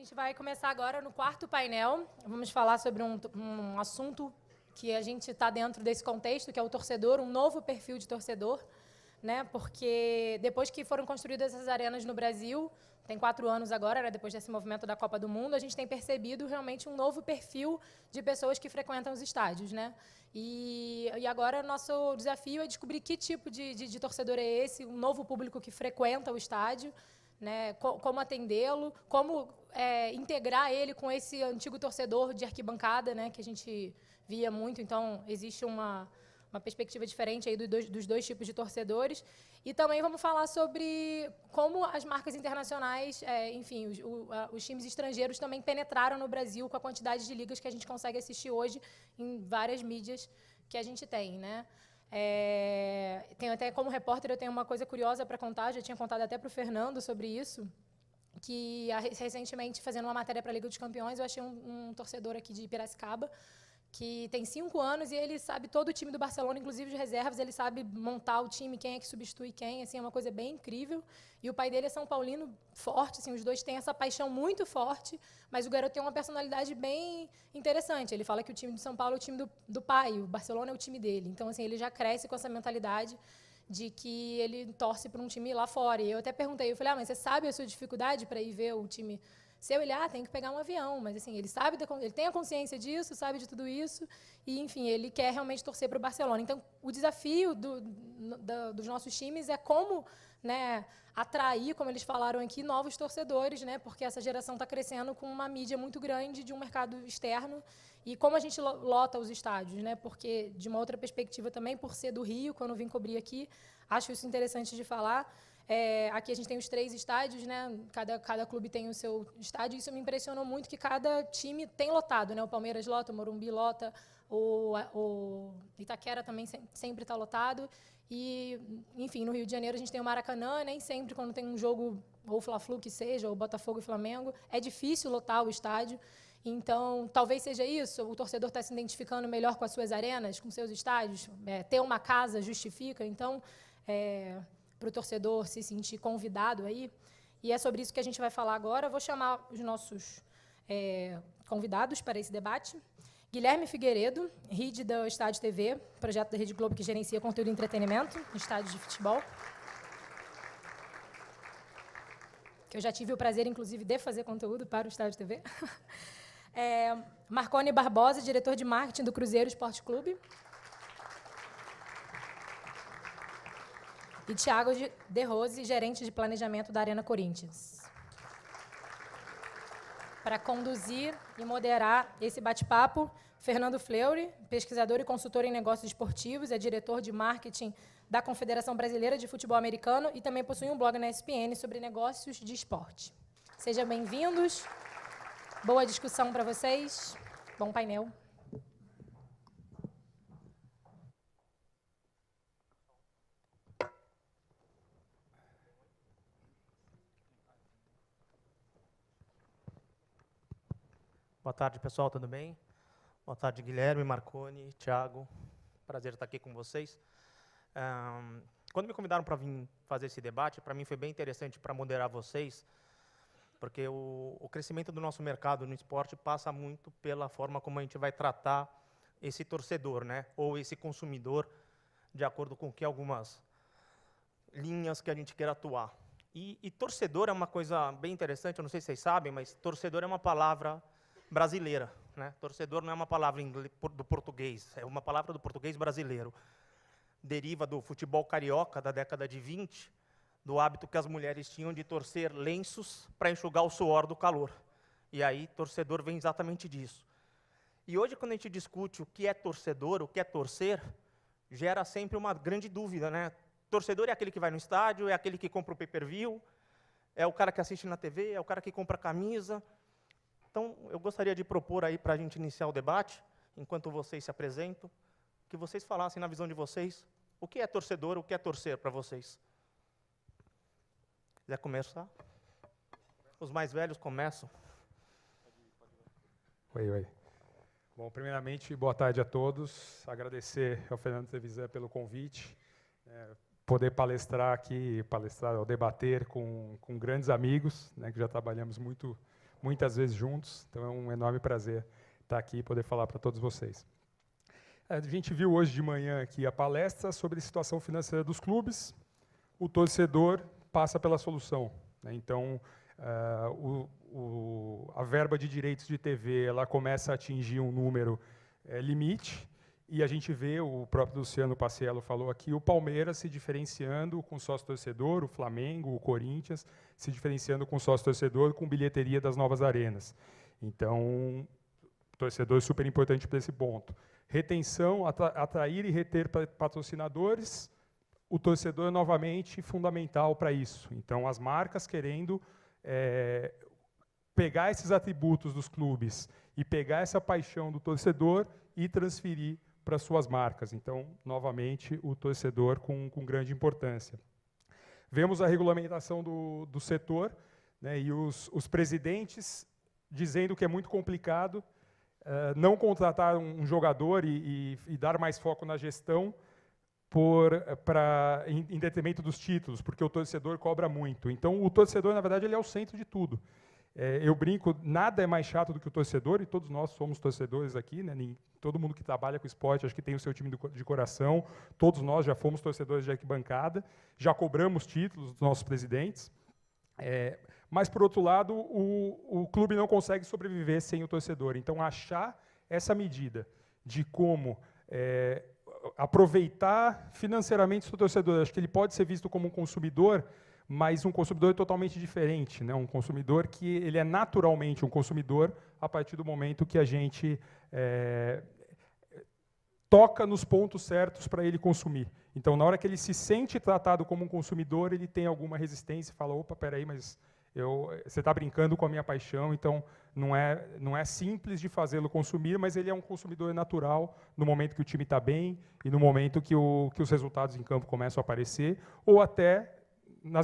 gente vai começar agora no quarto painel. Vamos falar sobre um assunto que a gente está dentro desse contexto, que é o torcedor, um novo perfil de torcedor, né? Porque depois que foram construídas essas arenas no Brasil, tem 4 anos agora, né, depois desse movimento da Copa do Mundo, a gente tem percebido realmente um novo perfil de pessoas que frequentam os estádios, né? E agora nosso desafio é descobrir que tipo de torcedor é esse, um novo público que frequenta o estádio, né? Como atendê-lo, como integrar ele com esse antigo torcedor de arquibancada, né, que a gente via muito. Então, existe uma perspectiva diferente aí dos dois tipos de torcedores. E também vamos falar sobre como as marcas internacionais, enfim, os times estrangeiros também penetraram no Brasil com a quantidade de ligas que a gente consegue assistir hoje em várias mídias que a gente tem, né? Tenho até, como repórter, eu tenho uma coisa curiosa para contar, já tinha contado até para o Fernando sobre isso, que recentemente, fazendo uma matéria para a Liga dos Campeões, eu achei um torcedor aqui de Piracicaba, que tem 5 anos e ele sabe todo o time do Barcelona, inclusive de reservas, ele sabe montar o time, quem é que substitui quem, assim, é uma coisa bem incrível. E o pai dele é São Paulino forte, assim, os dois têm essa paixão muito forte, mas o garoto tem uma personalidade bem interessante. Ele fala que o time do São Paulo é o time do pai, o Barcelona é o time dele. Então, assim, ele já cresce com essa mentalidade de que ele torce para um time lá fora. E eu até perguntei, eu falei, mas você sabe a sua dificuldade para ir ver o time seu? Ele, tem que pegar um avião, mas assim, ele sabe, ele tem a consciência disso, sabe de tudo isso, e enfim, ele quer realmente torcer para o Barcelona. Então, o desafio dos nossos times é como, né, atrair, como eles falaram aqui, novos torcedores, né, porque essa geração está crescendo com uma mídia muito grande de um mercado externo, e como a gente lota os estádios, né, porque, de uma outra perspectiva também, por ser do Rio, quando eu vim cobrir aqui, acho isso interessante de falar. Aqui a gente tem os 3 estádios, né? Cada clube tem o seu estádio. Isso me impressionou muito, que cada time tem lotado, né? O Palmeiras lota, o Morumbi lota, o Itaquera também sempre está lotado. E, enfim, no Rio de Janeiro a gente tem o Maracanã, nem sempre quando tem um jogo, ou Fla-Flu que seja, ou Botafogo e Flamengo, é difícil lotar o estádio. Então, talvez seja isso, o torcedor está se identificando melhor com as suas arenas, com seus estádios, ter uma casa justifica. Então, para o torcedor se sentir convidado aí. E é sobre isso que a gente vai falar agora. Eu vou chamar os nossos convidados para esse debate. Guilherme Figueiredo, RID do Estádio TV, projeto da Rede Globo que gerencia conteúdo e entretenimento no estádio de futebol. Que eu já tive o prazer, inclusive, de fazer conteúdo para o Estádio TV. Marcone Barbosa, diretor de marketing do Cruzeiro Esporte Clube. E Thiago De Rose, gerente de planejamento da Arena Corinthians. Para conduzir e moderar esse bate-papo, Fernando Fleury, pesquisador e consultor em negócios esportivos, é diretor de marketing da Confederação Brasileira de Futebol Americano e também possui um blog na ESPN sobre negócios de esporte. Sejam bem-vindos. Boa discussão para vocês. Bom painel. Boa tarde, pessoal, tudo bem? Boa tarde, Guilherme, Marcone, Thiago. Prazer estar aqui com vocês. Quando me convidaram para vir fazer esse debate, para mim foi bem interessante para moderar vocês, porque o crescimento do nosso mercado no esporte passa muito pela forma como a gente vai tratar esse torcedor, né? Ou esse consumidor, de acordo com que algumas linhas que a gente quer atuar. E torcedor é uma coisa bem interessante, eu não sei se vocês sabem, mas torcedor é uma palavra brasileira, né? Torcedor não é uma palavra do português, é uma palavra do português brasileiro. Deriva do futebol carioca da década de 20, do hábito que as mulheres tinham de torcer lenços para enxugar o suor do calor. E aí, torcedor vem exatamente disso. E hoje, quando a gente discute o que é torcedor, o que é torcer, gera sempre uma grande dúvida, né? Torcedor é aquele que vai no estádio, é aquele que compra o pay-per-view, é o cara que assiste na TV, é o cara que compra camisa. Então, eu gostaria de propor aí, para a gente iniciar o debate, enquanto vocês se apresentam, que vocês falassem, na visão de vocês, o que é torcedor, o que é torcer para vocês. Quiser começar? Os mais velhos começam. Oi. Bom, primeiramente, boa tarde a todos. Agradecer ao Fernando Trevisan pelo convite. Poder palestrar aqui, ou debater com grandes amigos, né, que já trabalhamos muito muitas vezes juntos, então é um enorme prazer estar aqui e poder falar para todos vocês. A gente viu hoje de manhã aqui a palestra sobre a situação financeira dos clubes. O torcedor passa pela solução, né? Então, a verba de direitos de TV ela começa a atingir um número limite, e a gente vê, o próprio Luciano Paciello falou aqui, o Palmeiras se diferenciando com sócio-torcedor, o Flamengo, o Corinthians, se diferenciando com sócio-torcedor, com bilheteria das novas arenas. Então, torcedor é super importante para esse ponto. Retenção, atrair e reter patrocinadores, o torcedor é novamente fundamental para isso. Então, as marcas querendo pegar esses atributos dos clubes e pegar essa paixão do torcedor e transferir para suas marcas. Então, novamente, o torcedor com grande importância. Vemos a regulamentação do setor, né, e os presidentes dizendo que é muito complicado não contratar um jogador e dar mais foco na gestão em detrimento dos títulos, porque o torcedor cobra muito. Então, o torcedor, na verdade, ele é o centro de tudo. Eu brinco, nada é mais chato do que o torcedor, e todos nós somos torcedores aqui, né? Todo mundo que trabalha com esporte, acho que tem o seu time de coração, todos nós já fomos torcedores de arquibancada, já cobramos títulos dos nossos presidentes, mas, por outro lado, o clube não consegue sobreviver sem o torcedor. Então, achar essa medida de como aproveitar financeiramente o torcedor, acho que ele pode ser visto como um consumidor, mas um consumidor totalmente diferente, né? Um consumidor que ele é naturalmente um consumidor a partir do momento que a gente toca nos pontos certos para ele consumir. Então, na hora que ele se sente tratado como um consumidor, ele tem alguma resistência e fala, opa, peraí, mas você está brincando com a minha paixão, então não é simples de fazê-lo consumir, mas ele é um consumidor natural no momento que o time está bem e no momento que os resultados em campo começam a aparecer, ou até na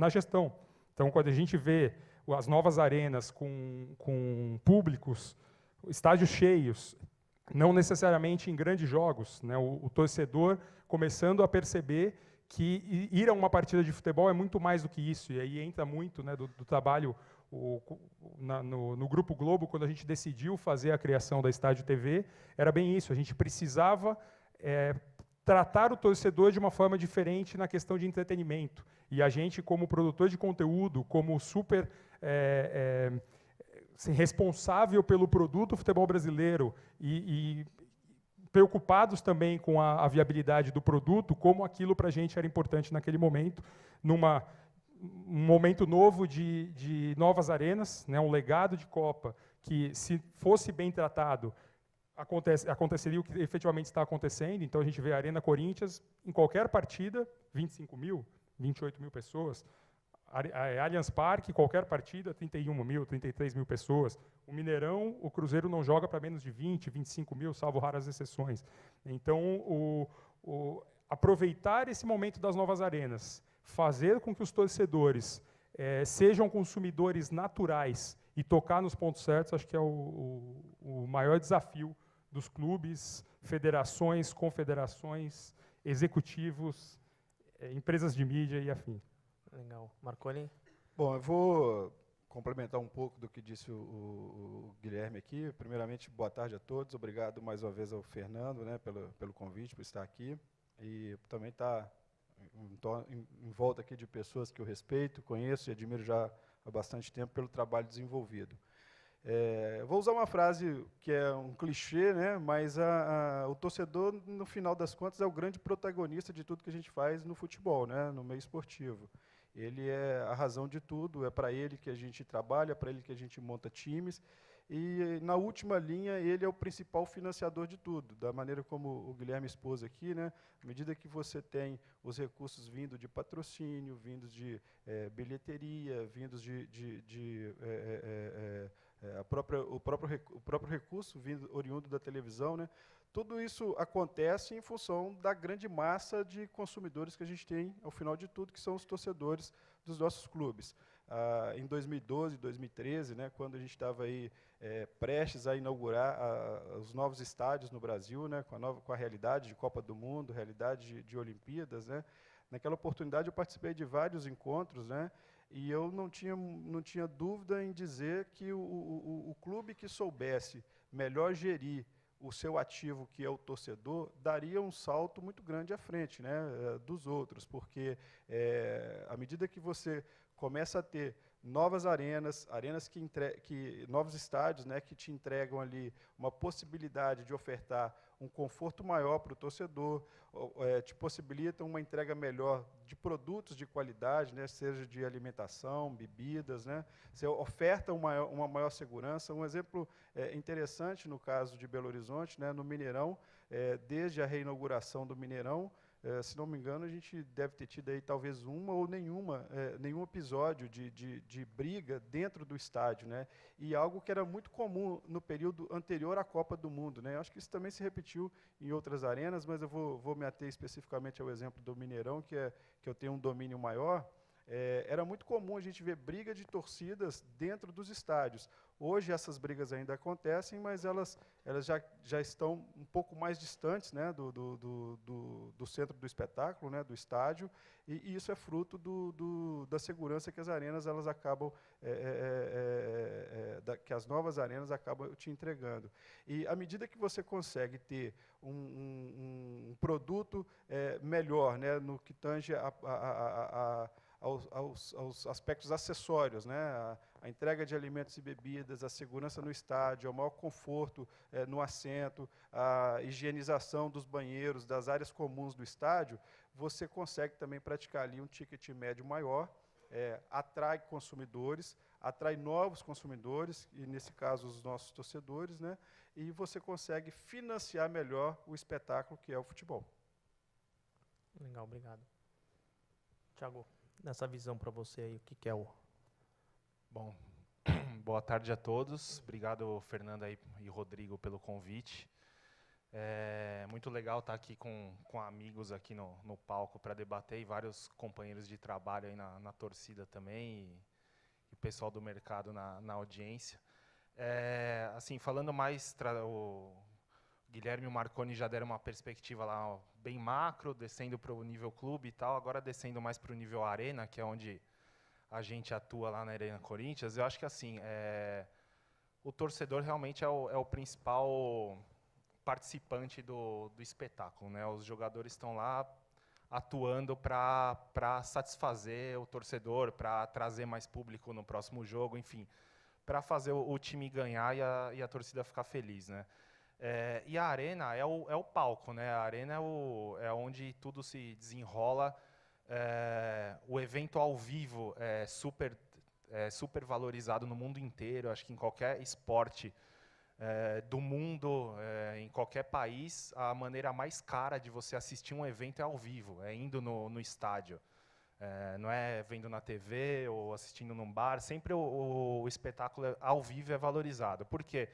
gestão. Então, quando a gente vê as novas arenas com públicos, estádios cheios, não necessariamente em grandes jogos, né, o torcedor começando a perceber que ir a uma partida de futebol é muito mais do que isso, e aí entra muito, né, do trabalho no Grupo Globo, quando a gente decidiu fazer a criação da Estádio TV, era bem isso, a gente precisava tratar o torcedor de uma forma diferente na questão de entretenimento. E a gente, como produtor de conteúdo, como super responsável pelo produto futebol brasileiro e preocupados também com a viabilidade do produto, como aquilo para a gente era importante naquele momento, um momento novo de novas arenas, né, um legado de Copa que, se fosse bem tratado, aconteceria o que efetivamente está acontecendo. Então, a gente vê a Arena Corinthians, em qualquer partida, 25 mil, 28 mil pessoas. Allianz Parque, qualquer partida, 31 mil, 33 mil pessoas. O Mineirão, o Cruzeiro não joga para menos de 20, 25 mil, salvo raras exceções. Então, aproveitar esse momento das novas arenas, fazer com que os torcedores sejam consumidores naturais e tocar nos pontos certos, acho que é o maior desafio dos clubes, federações, confederações, executivos, empresas de mídia e afim. Legal. Marconi? Bom, eu vou complementar um pouco do que disse o Guilherme aqui. Primeiramente, boa tarde a todos. Obrigado mais uma vez ao Fernando, né, pelo convite, por estar aqui. E também estar em volta aqui de pessoas que eu respeito, conheço e admiro já há bastante tempo pelo trabalho desenvolvido. Vou usar uma frase que é um clichê, né, mas o torcedor, no final das contas, é o grande protagonista de tudo que a gente faz no futebol, né, no meio esportivo. Ele é a razão de tudo, é para ele que a gente trabalha, é para ele que a gente monta times, e, na última linha, ele é o principal financiador de tudo, da maneira como o Guilherme expôs aqui, né, à medida que você tem os recursos vindo de patrocínio, vindos de bilheteria, vindos o próprio recurso vindo oriundo da televisão, né, tudo isso acontece em função da grande massa de consumidores que a gente tem, ao final de tudo, que são os torcedores dos nossos clubes. Em 2012, 2013, né, quando a gente estava aí prestes a inaugurar os novos estádios no Brasil, né, com a realidade de Copa do Mundo, realidade de Olimpíadas, né, naquela oportunidade eu participei de vários encontros, né, E eu não tinha dúvida em dizer que o clube que soubesse melhor gerir o seu ativo, que é o torcedor, daria um salto muito grande à frente, né, dos outros, porque à medida que você começa a ter novas arenas novos estádios, né, que te entregam ali uma possibilidade de ofertar um conforto maior para o torcedor, te possibilitam uma entrega melhor de produtos de qualidade, né, seja de alimentação, bebidas, né, você oferta uma maior segurança. Um exemplo interessante no caso de Belo Horizonte, né, no Mineirão, desde a reinauguração do Mineirão, se não me engano, a gente deve ter tido aí talvez uma ou nenhum episódio de briga dentro do estádio, né? E algo que era muito comum no período anterior à Copa do Mundo, né? Eu acho que isso também se repetiu em outras arenas, mas eu vou me ater especificamente ao exemplo do Mineirão, que eu tenho um domínio maior. Era muito comum a gente ver briga de torcidas dentro dos estádios. Hoje essas brigas ainda acontecem, mas elas já estão um pouco mais distantes, né, do centro do espetáculo, né, do estádio, e isso é fruto da segurança que as arenas elas acabam, que as novas arenas acabam te entregando. E à medida que você consegue ter um produto melhor, né, no que tange aos aspectos acessórios, né? A entrega de alimentos e bebidas, a segurança no estádio, o maior conforto no assento, a higienização dos banheiros, das áreas comuns do estádio, você consegue também praticar ali um ticket médio maior, atrai consumidores, atrai novos consumidores, e nesse caso os nossos torcedores, né? E você consegue financiar melhor o espetáculo que é o futebol. Legal, obrigado. Thiago, nessa visão para você aí, o que é o... Bom, boa tarde a todos. Obrigado, Fernanda e Rodrigo, pelo convite. É muito legal estar aqui com amigos aqui no palco para debater, e vários companheiros de trabalho aí na torcida também, e o pessoal do mercado na audiência. Assim, falando mais, o Guilherme e o Marconi já deram uma perspectiva lá bem macro, descendo para o nível clube e tal, agora descendo mais para o nível arena, que é onde a gente atua lá na Arena Corinthians. Eu acho que assim, o torcedor realmente é o principal participante do espetáculo, né? Os jogadores estão lá atuando para satisfazer o torcedor, para trazer mais público no próximo jogo, enfim, para fazer o time ganhar e a torcida ficar feliz, né? E a arena é o palco, né? A arena é onde tudo se desenrola. O evento ao vivo é super valorizado no mundo inteiro. Acho que em qualquer esporte do mundo, em qualquer país, a maneira mais cara de você assistir um evento é ao vivo, é indo no estádio. Não é vendo na TV ou assistindo num bar. Sempre o espetáculo ao vivo é valorizado. Por quê?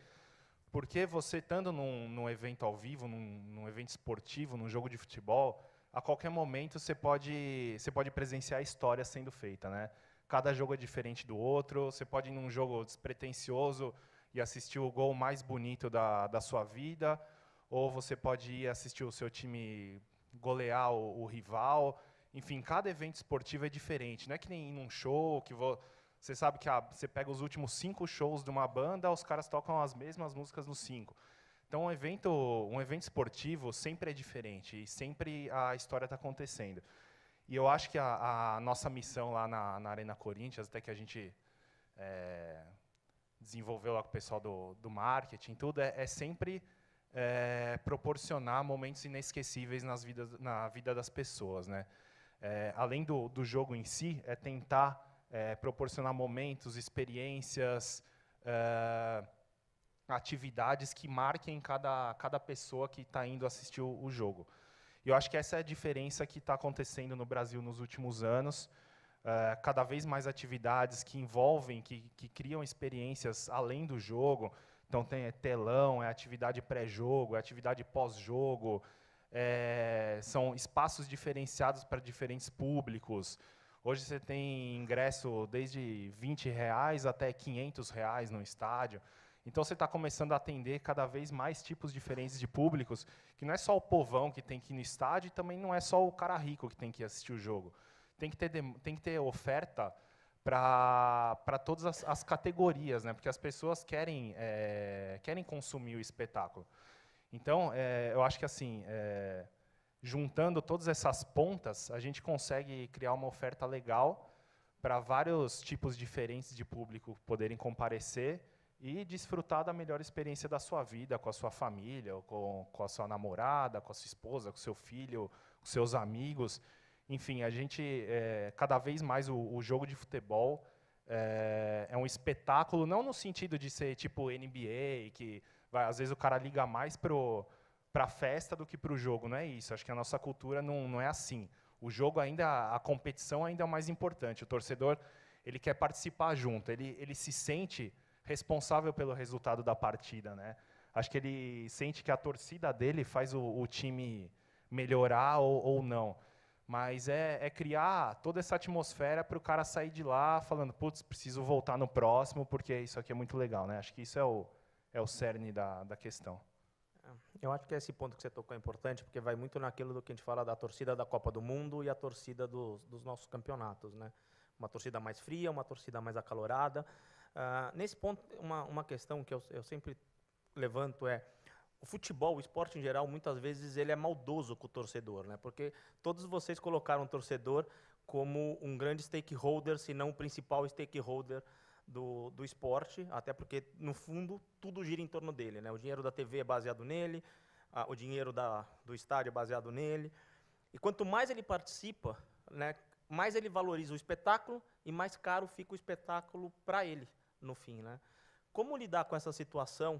Porque você, estando num evento ao vivo, num evento esportivo, num jogo de futebol, a qualquer momento você pode presenciar a história sendo feita, né? Cada jogo é diferente do outro. Você pode ir num jogo despretensioso e assistir o gol mais bonito da sua vida, ou você pode ir assistir o seu time golear o rival. Enfim, cada evento esportivo é diferente. Não é que nem ir num show que você sabe que você pega os últimos 5 shows de uma banda, os caras tocam as mesmas músicas nos 5. Então, um evento esportivo sempre é diferente, e sempre a história está acontecendo. E eu acho que a nossa missão lá na Arena Corinthians, até que a gente desenvolveu lá com o pessoal do marketing, tudo, é sempre proporcionar momentos inesquecíveis na vida das pessoas, né? Além do jogo em si, é tentar proporcionar momentos, experiências, atividades que marquem cada pessoa que está indo assistir o jogo. E eu acho que essa é a diferença que está acontecendo no Brasil nos últimos anos. Cada vez mais atividades que envolvem, que criam experiências além do jogo. Então, tem telão, atividade pré-jogo, atividade pós-jogo. São espaços diferenciados para diferentes públicos. Hoje você tem ingresso desde R$20 até R$500 no estádio. Então, você está começando a atender cada vez mais tipos diferentes de públicos, que não é só o povão que tem que ir no estádio, e também não é só o cara rico que tem que assistir o jogo. Tem que ter oferta para todas as categorias, né? Porque as pessoas querem consumir o espetáculo. Então, eu acho que assim, juntando todas essas pontas, a gente consegue criar uma oferta legal para vários tipos diferentes de público poderem comparecer e desfrutar da melhor experiência da sua vida, com a sua família, com a sua namorada, com a sua esposa, com o seu filho, com seus amigos. Enfim, a gente, cada vez mais o jogo de futebol é um espetáculo, não no sentido de ser tipo NBA, que às vezes o cara liga mais para a festa do que para o jogo, não é isso. Acho que a nossa cultura não é assim. O jogo ainda, a competição ainda é o mais importante. O torcedor, ele quer participar junto, ele se sente responsável pelo resultado da partida, né? Acho que ele sente que a torcida dele faz o time melhorar ou não. Mas é criar toda essa atmosfera para o cara sair de lá falando, putz, preciso voltar no próximo, porque isso aqui é muito legal, né? Acho que isso é o cerne da questão. Eu acho que esse ponto que você tocou é importante, porque vai muito naquilo do que a gente fala da torcida da Copa do Mundo e a torcida dos nossos campeonatos, né? Uma torcida mais fria, uma torcida mais acalorada. Nesse ponto, uma questão que eu sempre levanto é o futebol, o esporte em geral, muitas vezes ele é maldoso com o torcedor, né? Porque todos vocês colocaram o torcedor como um grande stakeholder, se não o principal stakeholder do esporte, até porque, no fundo, tudo gira em torno dele, né? O dinheiro da TV é baseado nele, o dinheiro do estádio é baseado nele. E quanto mais ele participa, né, mais ele valoriza o espetáculo e mais caro fica o espetáculo para ele, no fim, né? Como lidar com essa situação,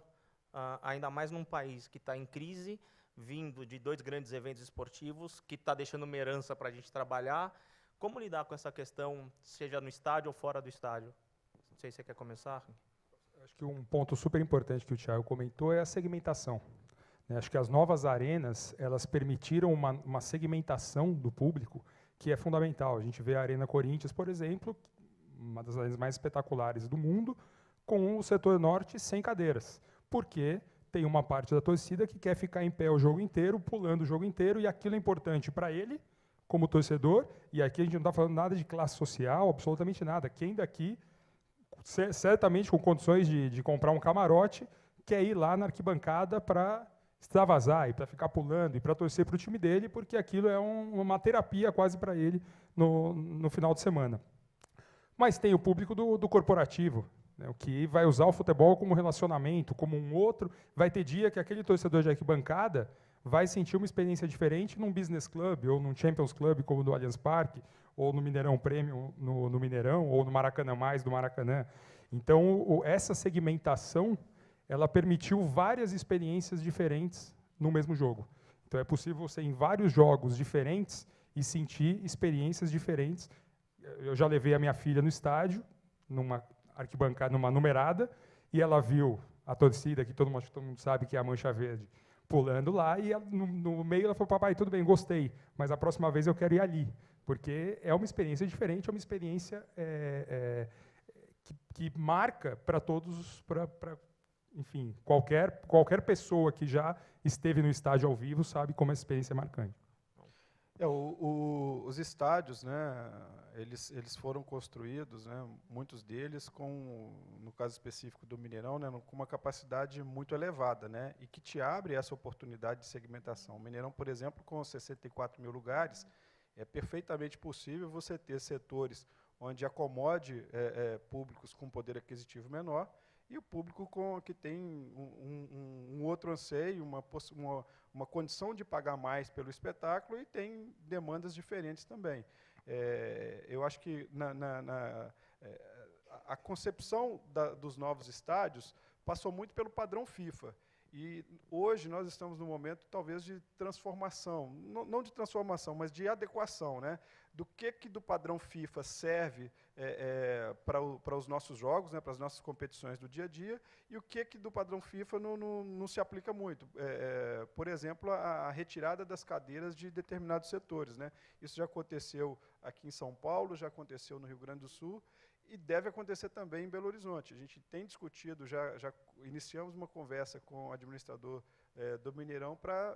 ainda mais num país que está em crise, vindo de 2 grandes eventos esportivos, que está deixando uma herança para a gente trabalhar? Como lidar com essa questão, seja no estádio ou fora do estádio? Não sei se você quer começar. Acho que um ponto super importante que o Thiago comentou é a segmentação. Acho que as novas arenas, elas permitiram uma segmentação do público que é fundamental. A gente vê a Arena Corinthians, por exemplo, uma das arenas mais espetaculares do mundo, com o setor norte sem cadeiras, porque tem uma parte da torcida que quer ficar em pé o jogo inteiro, pulando o jogo inteiro, e aquilo é importante para ele, como torcedor, e aqui a gente não está falando nada de classe social, absolutamente nada. Quem daqui, certamente com condições de comprar um camarote, quer ir lá na arquibancada para extravasar e para ficar pulando e para torcer para o time dele, porque aquilo é uma terapia quase para ele no final de semana. Mas tem o público do corporativo, né, o que vai usar o futebol como relacionamento, como um outro. Vai ter dia que aquele torcedor de arquibancada vai sentir uma experiência diferente num business club, ou num Champions Club, como no Allianz Parque, ou no Mineirão Premium, no Mineirão, ou no Maracanã Mais, do Maracanã. Então, essa segmentação, ela permitiu várias experiências diferentes no mesmo jogo. Então, é possível você ir em vários jogos diferentes e sentir experiências diferentes. Eu já levei a minha filha no estádio, numa arquibancada, numa numerada, e ela viu a torcida, que todo mundo sabe que é a Mancha Verde, pulando lá, e no meio ela falou, papai, tudo bem, gostei, mas a próxima vez eu quero ir ali, porque é uma experiência diferente, é uma experiência que marca para todos, enfim, qualquer pessoa que já esteve no estádio ao vivo sabe como essa experiência é marcante. Os estádios, né, eles foram construídos, né, muitos deles no caso específico do Mineirão, né, com uma capacidade muito elevada, né, e que te abre essa oportunidade de segmentação. O Mineirão, por exemplo, com 64 mil lugares, é perfeitamente possível você ter setores onde acomode públicos com poder aquisitivo menor e o público que tem um outro anseio, uma condição de pagar mais pelo espetáculo e tem demandas diferentes também. Eu acho que a concepção dos novos estádios passou muito pelo padrão FIFA. E hoje nós estamos num momento, talvez, de transformação, não de transformação, mas de adequação, né? Do que do padrão FIFA serve para os nossos jogos, né, para as nossas competições do dia a dia, e o que do padrão FIFA não se aplica muito. Por exemplo, a retirada das cadeiras de determinados setores, né? Isso já aconteceu aqui em São Paulo, já aconteceu no Rio Grande do Sul, e deve acontecer também em Belo Horizonte. A gente tem discutido, já iniciamos uma conversa com o administrador do Mineirão para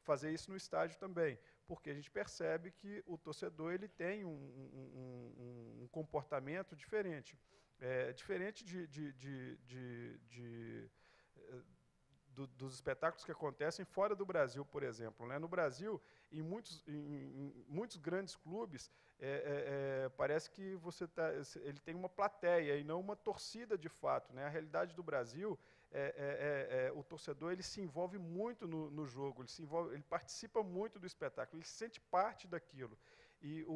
fazer isso no estádio também, porque a gente percebe que o torcedor ele tem um comportamento diferente. Diferente dos espetáculos que acontecem fora do Brasil, por exemplo, né? No Brasil, em muitos grandes clubes, parece que ele tem uma plateia e não uma torcida de fato, né? A realidade do Brasil o torcedor ele se envolve muito no jogo, ele participa muito do espetáculo, ele se sente parte daquilo. E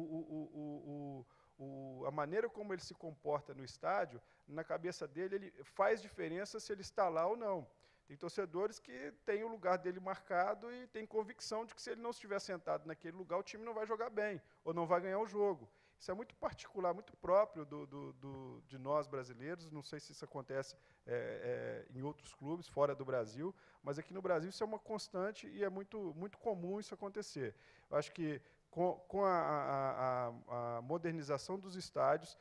a maneira como ele se comporta no estádio, na cabeça dele, ele faz diferença se ele está lá ou não. Tem torcedores que têm o lugar dele marcado e têm convicção de que se ele não estiver sentado naquele lugar, o time não vai jogar bem, ou não vai ganhar o jogo. Isso é muito particular, muito próprio de nós brasileiros. Não sei se isso acontece em outros clubes, fora do Brasil, mas aqui no Brasil isso é uma constante e é muito, muito comum isso acontecer. Eu acho que com a modernização dos estádios,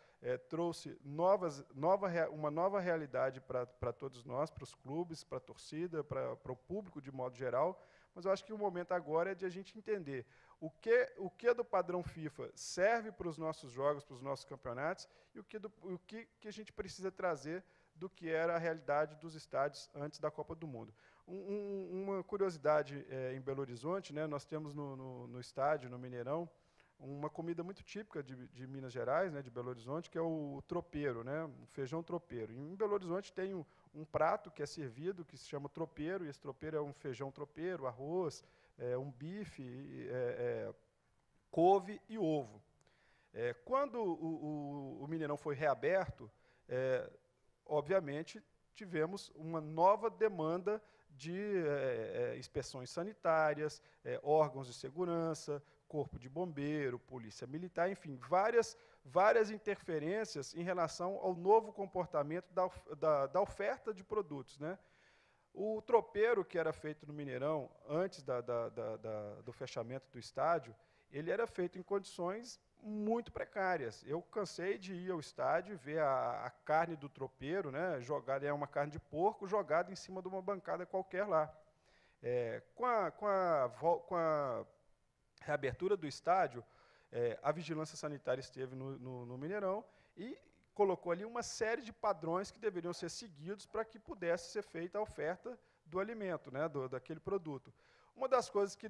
trouxe uma nova realidade para todos nós, para os clubes, para a torcida, para o público de modo geral, mas eu acho que o momento agora é de a gente entender o que do padrão FIFA serve para os nossos jogos, para os nossos campeonatos, e o que a gente precisa trazer do que era a realidade dos estádios antes da Copa do Mundo. Uma curiosidade em Belo Horizonte, né, nós temos no estádio, no Mineirão, uma comida muito típica de Minas Gerais, né, de Belo Horizonte, que é o tropeiro, né, o feijão tropeiro. Em Belo Horizonte tem um prato que é servido, que se chama tropeiro, e esse tropeiro é um feijão tropeiro, arroz, um bife, couve e ovo. Quando o Mineirão foi reaberto, obviamente, tivemos uma nova demanda de inspeções sanitárias, órgãos de segurança, corpo de bombeiro, polícia militar, enfim, várias interferências em relação ao novo comportamento da oferta de produtos, né? O tropeiro que era feito no Mineirão, antes do fechamento do estádio, ele era feito em condições muito precárias. Eu cansei de ir ao estádio e ver a carne do tropeiro, né, jogada, é uma carne de porco jogada em cima de uma bancada qualquer lá. Com a reabertura do estádio, a vigilância sanitária esteve no Mineirão e colocou ali uma série de padrões que deveriam ser seguidos para que pudesse ser feita a oferta do alimento, né, daquele produto. Uma das coisas que,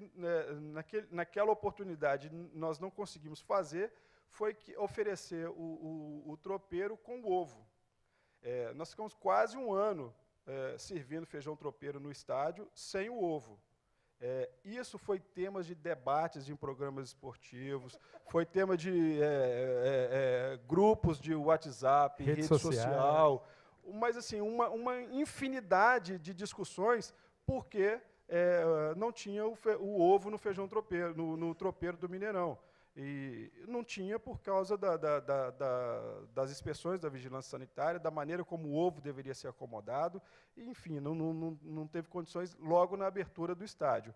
naquela oportunidade, nós não conseguimos fazer foi oferecer o tropeiro com o ovo. Nós ficamos quase um ano servindo feijão tropeiro no estádio sem o ovo. Isso foi tema de debates em programas esportivos, foi tema de grupos de WhatsApp, rede social, mas assim, uma infinidade de discussões, porque não tinha o ovo no feijão tropeiro, no tropeiro do Mineirão. E não tinha por causa das inspeções da vigilância sanitária, da maneira como o ovo deveria ser acomodado, e, enfim, não teve condições logo na abertura do estádio.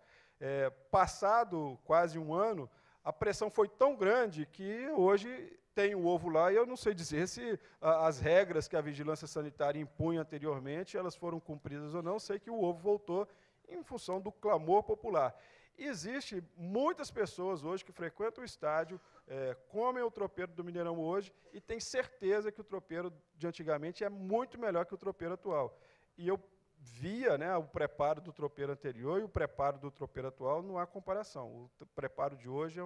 Passado quase um ano, a pressão foi tão grande que hoje tem o ovo lá, e eu não sei dizer se as regras que a vigilância sanitária impunha anteriormente, elas foram cumpridas ou não. Sei que o ovo voltou em função do clamor popular. Existe muitas pessoas hoje que frequentam o estádio, comem o tropeiro do Mineirão hoje e têm certeza que o tropeiro de antigamente é muito melhor que o tropeiro atual. E eu via, né, o preparo do tropeiro anterior e o preparo do tropeiro atual, não há comparação. O preparo de hoje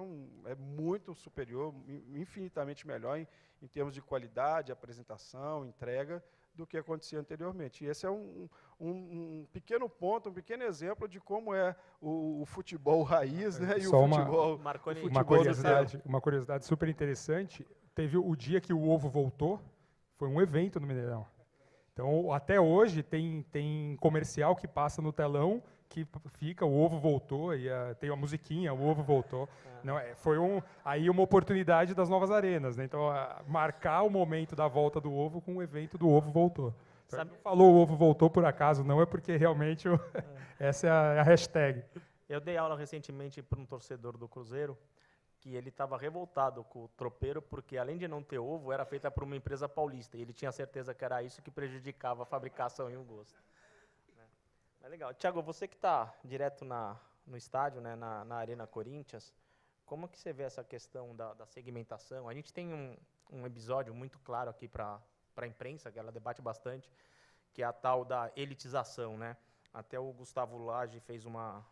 é muito superior, infinitamente melhor em termos de qualidade, apresentação, entrega, do que acontecia anteriormente. E esse é um pequeno ponto, um pequeno exemplo de como é o futebol raiz, né, e o futebol... Uma curiosidade super interessante, teve o dia que o ovo voltou, foi um evento no Mineirão. Então, até hoje, tem comercial que passa no telão, que fica, o ovo voltou, e tem uma musiquinha, o ovo voltou. Não, foi aí uma oportunidade das novas arenas, né? Então, marcar o momento da volta do ovo com o evento do ovo voltou. Então, sabe, falou o ovo voltou por acaso, não é porque realmente essa é a hashtag. Eu dei aula recentemente para um torcedor do Cruzeiro, que ele estava revoltado com o tropeiro, porque além de não ter ovo, era feita por uma empresa paulista, e ele tinha certeza que era isso que prejudicava a fabricação e o gosto. É legal. Thiago, você que está direto no estádio, né, na Arena Corinthians, como que você vê essa questão da segmentação? A gente tem um episódio muito claro aqui para a imprensa, que ela debate bastante, que é a tal da elitização, né? Até o Gustavo Lage fez uma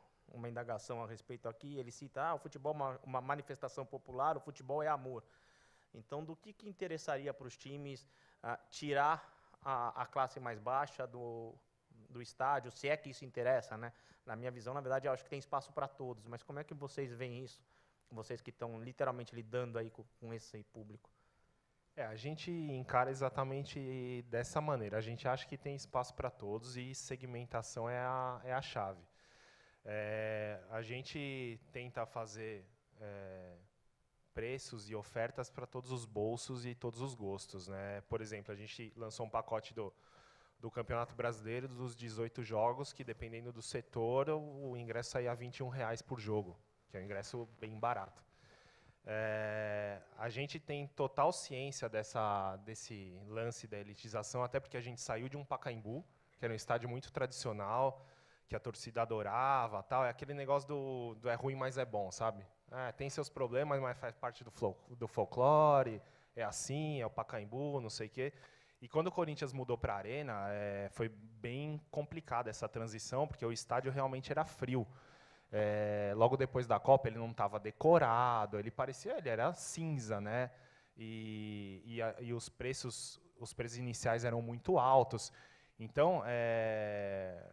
indagação a respeito aqui, ele cita, o futebol é uma manifestação popular, o futebol é amor. Então, do que interessaria para os times tirar a classe mais baixa do estádio, se é que isso interessa, né? Na minha visão, na verdade, eu acho que tem espaço para todos, mas como é que vocês veem isso? Vocês que estão literalmente lidando aí com esse público. A gente encara exatamente dessa maneira. A gente acha que tem espaço para todos e segmentação é a chave. A gente tenta fazer preços e ofertas para todos os bolsos e todos os gostos, né? Por exemplo, a gente lançou um pacote do Campeonato Brasileiro dos 18 jogos, que dependendo do setor, o ingresso saía R$21 por jogo, que é um ingresso bem barato. A gente tem total ciência desse lance da elitização, até porque a gente saiu de um Pacaembu, que era um estádio muito tradicional, que a torcida adorava, tal. É aquele negócio do é ruim, mas é bom, sabe? Tem seus problemas, mas faz parte do folclore, é assim, é o Pacaembu, não sei o quê. E quando o Corinthians mudou para a Arena, foi bem complicada essa transição, porque o estádio realmente era frio. Logo depois da Copa, ele não estava decorado, ele era cinza, né? E os preços iniciais eram muito altos. Então,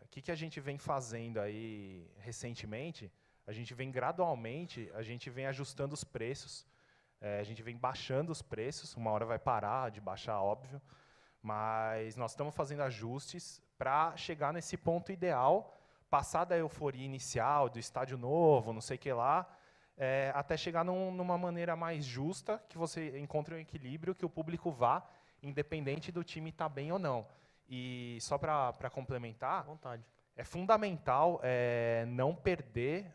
o que a gente vem fazendo aí recentemente? A gente vem gradualmente, ajustando os preços, a gente vem baixando os preços, uma hora vai parar de baixar, óbvio, mas nós estamos fazendo ajustes para chegar nesse ponto ideal, passar da euforia inicial, do estádio novo, não sei o que lá, até chegar numa maneira mais justa, que você encontre um equilíbrio, que o público vá, independente do time estar bem ou não. E só para complementar, vontade. É fundamental não perder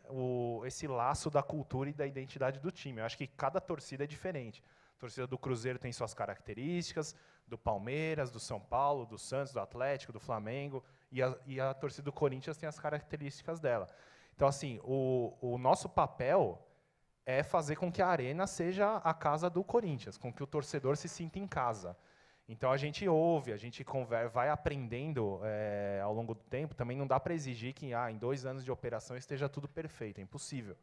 esse laço da cultura e da identidade do time. Eu acho que cada torcida é diferente. A torcida do Cruzeiro tem suas características, do Palmeiras, do São Paulo, do Santos, do Atlético, do Flamengo, e a torcida do Corinthians tem as características dela. Então, assim, o nosso papel é fazer com que a Arena seja a casa do Corinthians, com que o torcedor se sinta em casa. Então, a gente ouve, a gente vai aprendendo ao longo do tempo. Também não dá para exigir que em 2 anos de operação esteja tudo perfeito, é impossível.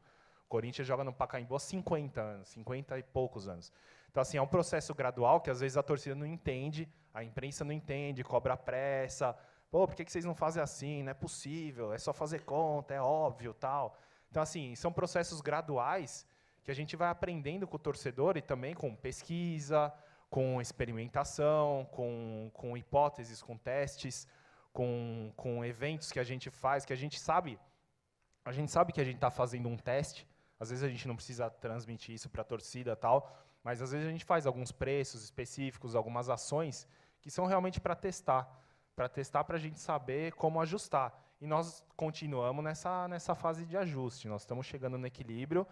O Corinthians joga no Pacaembu há 50 anos, 50 e poucos anos. Então, assim, é um processo gradual que, às vezes, a torcida não entende, a imprensa não entende, cobra pressa. Pô, por que vocês não fazem assim? Não é possível, é só fazer conta, é óbvio, tal. Então, assim, são processos graduais que a gente vai aprendendo com o torcedor e também com pesquisa, com experimentação, com hipóteses, com testes, com eventos que a gente faz, que a gente sabe que a gente está fazendo um teste. Às vezes a gente não precisa transmitir isso para a torcida, tal, mas às vezes a gente faz alguns preços específicos, algumas ações que são realmente para testar para a gente saber como ajustar. E nós continuamos nessa fase de ajuste. Nós estamos chegando no equilíbrio.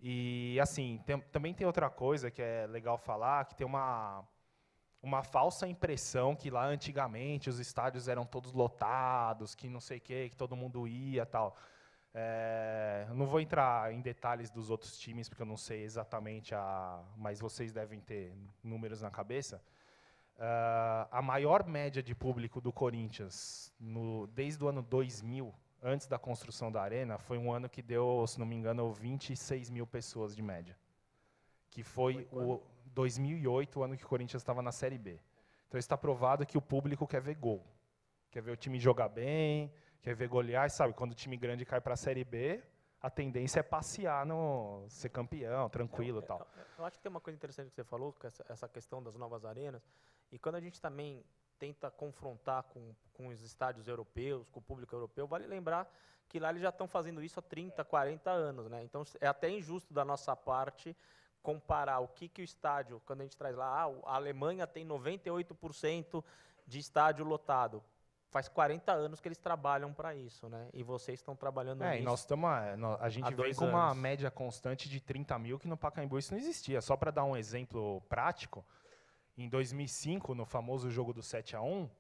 E, assim, também tem outra coisa que é legal falar, que tem uma falsa impressão que lá antigamente os estádios eram todos lotados, que não sei o quê, que todo mundo ia e tal. Não vou entrar em detalhes dos outros times, porque eu não sei exatamente, mas vocês devem ter números na cabeça. A maior média de público do Corinthians, desde o ano 2000, antes da construção da Arena, foi um ano que deu, se não me engano, 26 mil pessoas de média. Que foi o 2008, o ano que o Corinthians estava na Série B. Então, está provado que o público quer ver gol. Quer ver o time jogar bem, quer ver golear. E sabe, quando o time grande cai para a Série B, a tendência é passear, ser campeão, tranquilo e tal. Eu acho que tem uma coisa interessante que você falou, que essa questão das novas arenas. E quando a gente também tenta confrontar com os estádios europeus, com o público europeu, vale lembrar que lá eles já estão fazendo isso há 30, 40 anos, né? Então, é até injusto da nossa parte comparar o que o estádio, quando a gente traz lá, a Alemanha tem 98% de estádio lotado. Faz 40 anos que eles trabalham para isso, né? E vocês estão trabalhando nisso. E nós estamos, a gente vem com uma média constante de 30 mil, que no Pacaembu isso não existia. Só para dar um exemplo prático, em 2005, no famoso jogo do 7-1,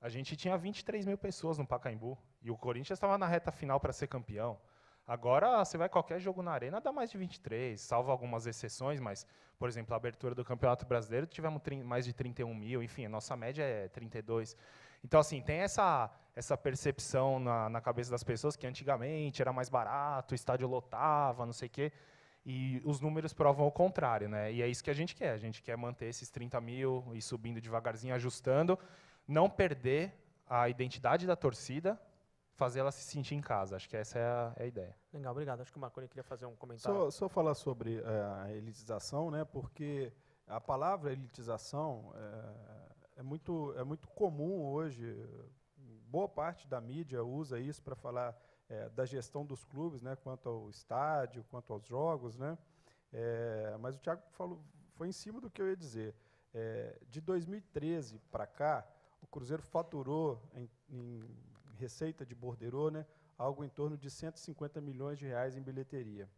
a gente tinha 23 mil pessoas no Pacaembu. E o Corinthians estava na reta final para ser campeão. Agora, você vai qualquer jogo na Arena, dá mais de 23, salvo algumas exceções, mas, por exemplo, a abertura do Campeonato Brasileiro, tivemos mais de 31 mil, enfim, a nossa média é 32. Então, assim, tem essa percepção na cabeça das pessoas que antigamente era mais barato, o estádio lotava, não sei o quê, e os números provam o contrário, né? E é isso que a gente quer manter esses 30 mil e subindo devagarzinho, ajustando, não perder a identidade da torcida, fazer ela se sentir em casa. Acho que essa é a ideia. Legal, obrigado. Acho que o Marconi queria fazer um comentário. Só falar sobre a elitização, né? Porque a palavra elitização é muito comum hoje. Boa parte da mídia usa isso para falar da gestão dos clubes, né? Quanto ao estádio, quanto aos jogos, né? Mas o Thiago foi em cima do que eu ia dizer. De 2013 para cá, o Cruzeiro faturou em receita de borderô, né, algo em torno de 150 milhões de reais em bilheteria.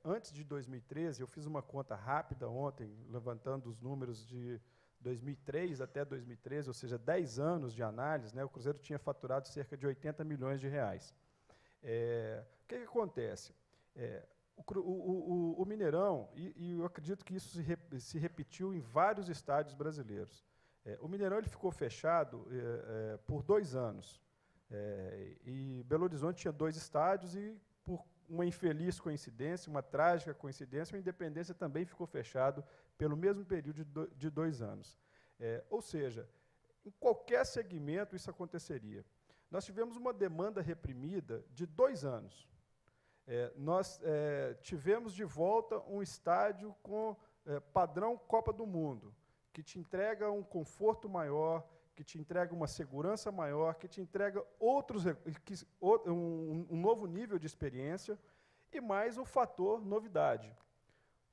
Antes de 2013, eu fiz uma conta rápida ontem, levantando os números de 2003 até 2013, ou seja, 10 anos de análise, né, o Cruzeiro tinha faturado cerca de 80 milhões de reais. O que acontece? O Mineirão, e eu acredito que isso se repetiu em vários estádios brasileiros. O Mineirão ele ficou fechado por 2 anos. E Belo Horizonte tinha 2 estádios e, por uma infeliz coincidência, uma trágica coincidência, o Independência também ficou fechado pelo mesmo período de 2 anos. Ou seja, em qualquer segmento isso aconteceria. Nós tivemos uma demanda reprimida de 2 anos. Nós tivemos de volta um estádio com padrão Copa do Mundo, que te entrega um conforto maior, que te entrega uma segurança maior, que te entrega um novo nível de experiência e mais o fator novidade.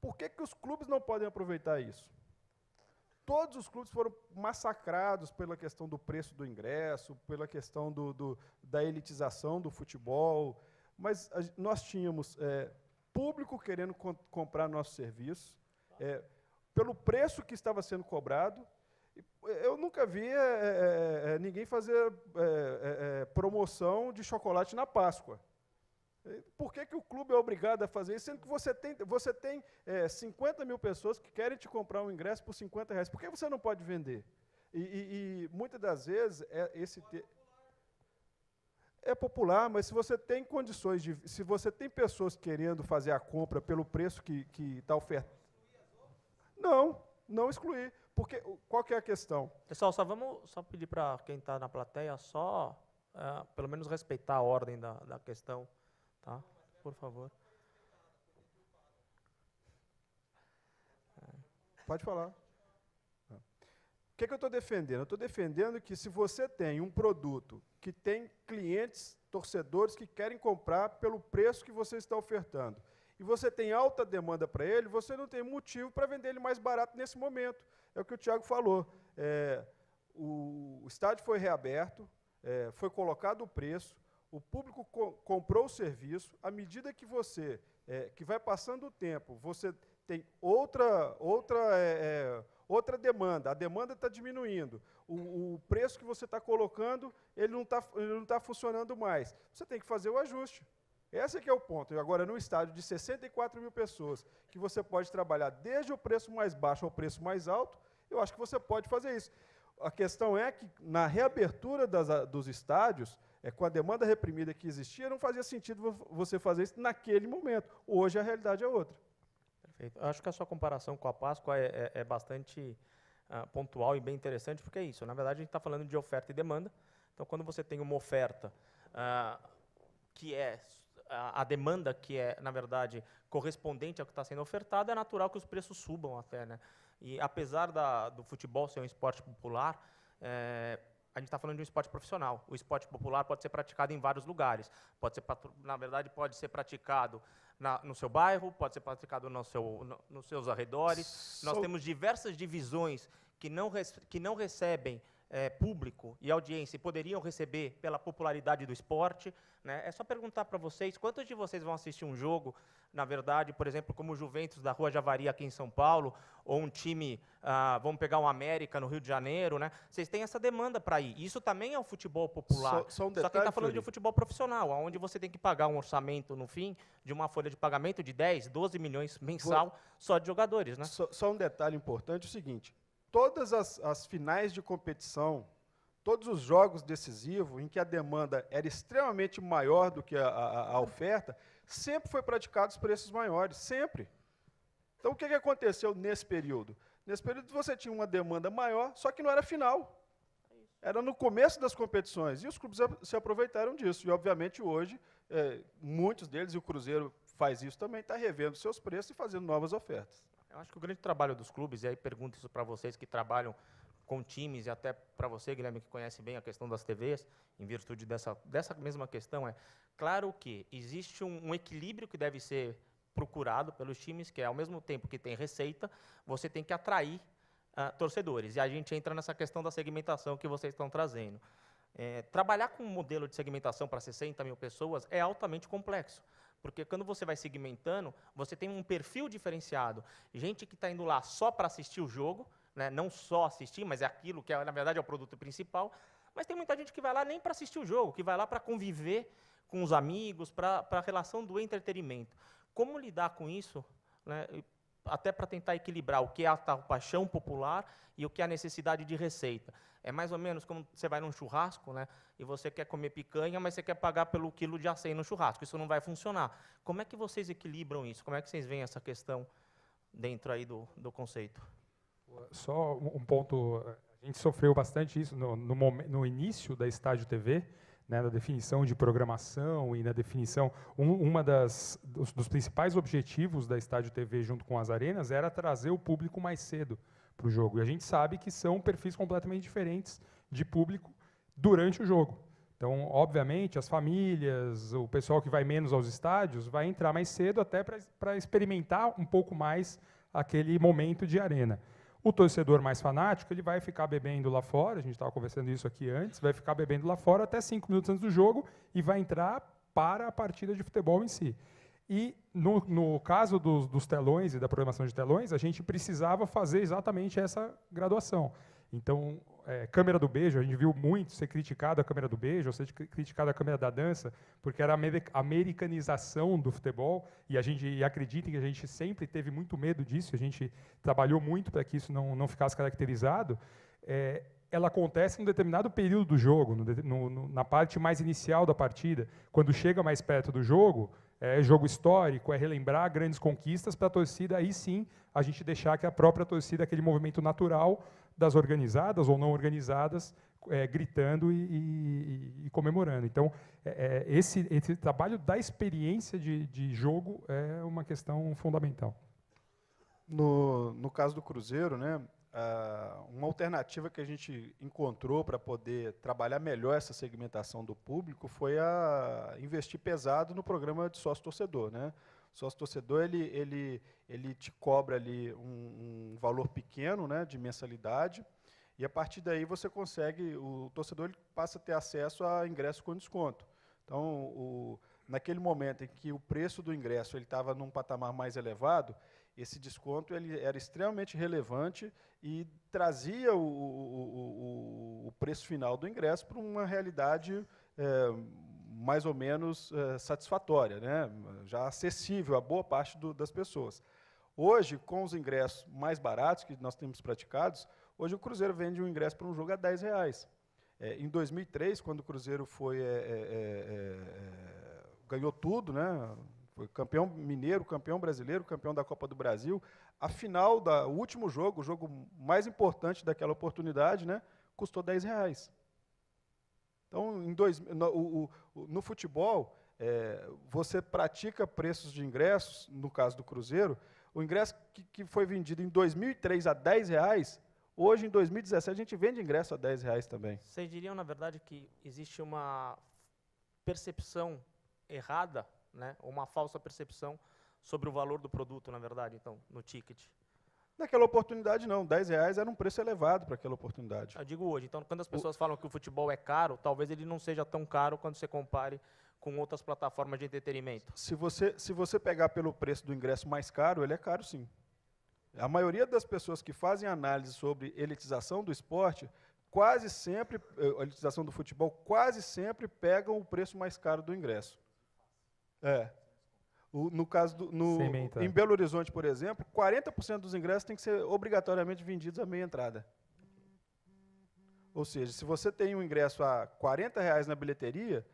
Por que os clubes não podem aproveitar isso? Todos os clubes foram massacrados pela questão do preço do ingresso, pela questão da elitização do futebol, mas nós tínhamos público querendo comprar nosso serviço, pelo preço que estava sendo cobrado. Eu nunca vi ninguém fazer promoção de chocolate na Páscoa. Por que o clube é obrigado a fazer isso, sendo que você tem 50 mil pessoas que querem te comprar um ingresso por R$50? Por que você não pode vender? E muitas das vezes é popular, mas se você tem condições se você tem pessoas querendo fazer a compra pelo preço que está ofertado, não excluir. Porque qual que é a questão? Pessoal, vamos pedir para quem está na plateia pelo menos respeitar a ordem da questão, tá? Por favor. Pode falar. O que eu estou defendendo? Eu estou defendendo que se você tem um produto que tem clientes, torcedores que querem comprar pelo preço que você está ofertando, e você tem alta demanda para ele, você não tem motivo para vender ele mais barato nesse momento. É o que o Thiago falou. O estádio foi reaberto, foi colocado o preço, o público comprou o serviço. À medida que que vai passando o tempo, você tem outra demanda, a demanda está diminuindo, o preço que você está colocando, ele não tá funcionando mais. Você tem que fazer o ajuste. Esse que é o ponto. Agora, num estádio de 64 mil pessoas, que você pode trabalhar desde o preço mais baixo ao preço mais alto, eu acho que você pode fazer isso. A questão é que, na reabertura dos estádios, com a demanda reprimida que existia, não fazia sentido você fazer isso naquele momento. Hoje, a realidade é outra. Perfeito. Eu acho que a sua comparação com a Páscoa é bastante pontual e bem interessante, porque é isso. Na verdade, a gente está falando de oferta e demanda. Então, quando você tem uma oferta que é a demanda que é, na verdade, correspondente ao que está sendo ofertado, é natural que os preços subam até, né? E apesar do futebol ser um esporte popular, a gente está falando de um esporte profissional. O esporte popular pode ser praticado em vários lugares. Na verdade, pode ser praticado no seu bairro, pode ser praticado nos seus arredores. Nós temos diversas divisões que não recebem público e audiência poderiam receber pela popularidade do esporte, né? É só perguntar para vocês, quantos de vocês vão assistir um jogo, na verdade, por exemplo, como o Juventus da Rua Javari aqui em São Paulo, ou um time, vamos pegar um América no Rio de Janeiro, né? Vocês têm essa demanda para ir. Isso também é o futebol popular. Só um que detalhe, está falando de um futebol profissional, onde você tem que pagar um orçamento no fim de uma folha de pagamento de 10, 12 milhões mensal só de jogadores, né? Só um detalhe importante, é o seguinte, todas as finais de competição, todos os jogos decisivos, em que a demanda era extremamente maior do que a oferta, sempre foi praticado os preços maiores, sempre. Então, o que aconteceu nesse período? Nesse período você tinha uma demanda maior, só que não era final. Era no começo das competições, e os clubes se aproveitaram disso. E, obviamente, hoje, muitos deles, e o Cruzeiro faz isso também, está revendo seus preços e fazendo novas ofertas. Eu acho que o grande trabalho dos clubes, e aí pergunto isso para vocês que trabalham com times, e até para você, Guilherme, que conhece bem a questão das TVs, em virtude dessa mesma questão, claro que existe um equilíbrio que deve ser procurado pelos times, que é, ao mesmo tempo que tem receita, você tem que atrair torcedores. E a gente entra nessa questão da segmentação que vocês estão trazendo. Trabalhar com um modelo de segmentação para 60 mil pessoas é altamente complexo. Porque quando você vai segmentando, você tem um perfil diferenciado. Gente que está indo lá só para assistir o jogo, né, não só assistir, mas é aquilo que, na verdade, é o produto principal. Mas tem muita gente que vai lá nem para assistir o jogo, que vai lá para conviver com os amigos, para a relação do entretenimento. Como lidar com isso, né, até para tentar equilibrar o que é a paixão popular e o que é a necessidade de receita? É mais ou menos como você vai num churrasco, né, e você quer comer picanha, mas você quer pagar pelo quilo de acém no churrasco. Isso não vai funcionar. Como é que vocês equilibram isso? Como é que vocês veem essa questão dentro aí do conceito? Só um ponto, a gente sofreu bastante isso no início da Estádio TV, né, na definição de programação e na definição, dos principais objetivos da Estádio TV junto com as arenas era trazer o público mais cedo para o jogo. E a gente sabe que são perfis completamente diferentes de público durante o jogo. Então, obviamente, as famílias, o pessoal que vai menos aos estádios, vai entrar mais cedo até para experimentar um pouco mais aquele momento de arena. O torcedor mais fanático, ele vai ficar bebendo lá fora, a gente estava conversando isso aqui antes, vai ficar bebendo lá fora até 5 minutos antes do jogo e vai entrar para a partida de futebol em si. E, no caso dos telões e da programação de telões, a gente precisava fazer exatamente essa graduação. Então, câmera do beijo, a gente viu muito ser criticado a câmera do beijo, ou ser criticado a câmera da dança, porque era a americanização do futebol, e acreditem que a gente sempre teve muito medo disso, a gente trabalhou muito para que isso não ficasse caracterizado. Ela acontece em um determinado período do jogo, na parte mais inicial da partida, quando chega mais perto do jogo, é jogo histórico, é relembrar grandes conquistas para a torcida, aí sim a gente deixar que a própria torcida, aquele movimento natural das organizadas ou não organizadas, gritando e comemorando. Então, esse trabalho da experiência de jogo é uma questão fundamental. No caso do Cruzeiro, né, uma alternativa que a gente encontrou para poder trabalhar melhor essa segmentação do público foi investir pesado no programa de sócio-torcedor, né? O sócio-torcedor, ele te cobra ali um valor pequeno, né, de mensalidade, e a partir daí você consegue, o torcedor ele passa a ter acesso a ingresso com desconto. Então, naquele momento em que o preço do ingresso estava num patamar mais elevado, esse desconto ele era extremamente relevante e trazia o preço final do ingresso para uma realidade mais ou menos satisfatória, né? Já acessível a boa parte das pessoas. Hoje, com os ingressos mais baratos que nós temos praticados, hoje o Cruzeiro vende um ingresso para um jogo a R$10. Em 2003, quando o Cruzeiro ganhou tudo, né? Foi campeão mineiro, campeão brasileiro, campeão da Copa do Brasil. A final o último jogo, o jogo mais importante daquela oportunidade, né, custou R$10. Então, no futebol, você pratica preços de ingressos, no caso do Cruzeiro, o ingresso que foi vendido em 2003 a R$10, hoje, em 2017, a gente vende ingresso a R$10 também. Vocês diriam, na verdade, que existe uma percepção errada, né, ou uma falsa percepção sobre o valor do produto, na verdade, então, no ticket? Naquela oportunidade, não. R$10 era um preço elevado para aquela oportunidade. Eu digo hoje. Então, quando as pessoas falam que o futebol é caro, talvez ele não seja tão caro quando você compare com outras plataformas de entretenimento. Se você pegar pelo preço do ingresso mais caro, ele é caro, sim. A maioria das pessoas que fazem análise sobre elitização do esporte, quase sempre, a elitização do futebol, quase sempre pegam o preço mais caro do ingresso. No caso em Belo Horizonte, por exemplo, 40% dos ingressos têm que ser obrigatoriamente vendidos à meia entrada. Ou seja, se você tem um ingresso a R$40 na bilheteria,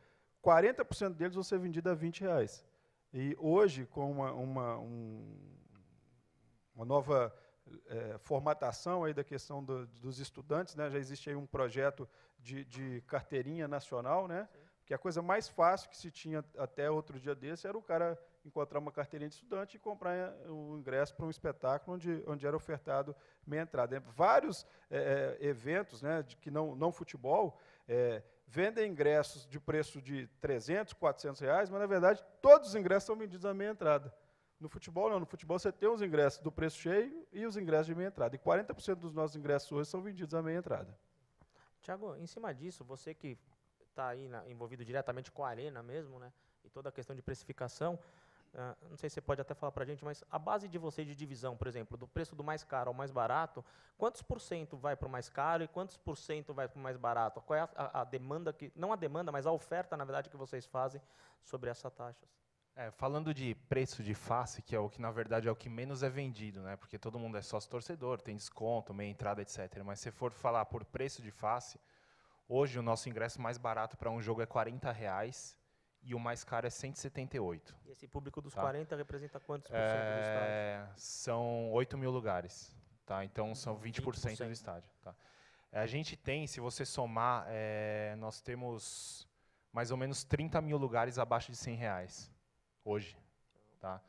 40% deles vão ser vendidos a R$20. E hoje, com uma nova formatação aí da questão dos estudantes, né, já existe aí um projeto de carteirinha nacional, né, que a coisa mais fácil que se tinha até outro dia desse era o cara encontrar uma carteirinha de estudante e comprar o ingresso para um espetáculo onde era ofertado meia entrada. Vários eventos, né, que não futebol, vendem ingressos de preço de R$300, R$400, mas, na verdade, todos os ingressos são vendidos à meia entrada. No futebol, não. No futebol, você tem os ingressos do preço cheio e os ingressos de meia entrada. E 40% dos nossos ingressos hoje são vendidos à meia entrada. Tiago, em cima disso, você que está aí envolvido diretamente com a Arena mesmo, né, e toda a questão de precificação, não sei se você pode até falar para a gente, mas a base de vocês de divisão, por exemplo, do preço do mais caro ao mais barato, quantos por cento vai para o mais caro e quantos por cento vai para o mais barato? Qual é a demanda, não a demanda, mas a oferta, na verdade, que vocês fazem sobre essas taxas? Falando de preço de face, que é o que, na verdade, é o que menos é vendido, né? Porque todo mundo é sócio-torcedor, tem desconto, meia entrada, etc. Mas se for falar por preço de face, hoje o nosso ingresso mais barato para um jogo é R$40 e o mais caro é 178. E esse público dos 40 representa quantos por cento do estádio? São 8 mil lugares. Tá? Então, são 20% do estádio. Tá? A gente tem, se você somar, nós temos mais ou menos 30 mil lugares abaixo de R$100 hoje. Tá?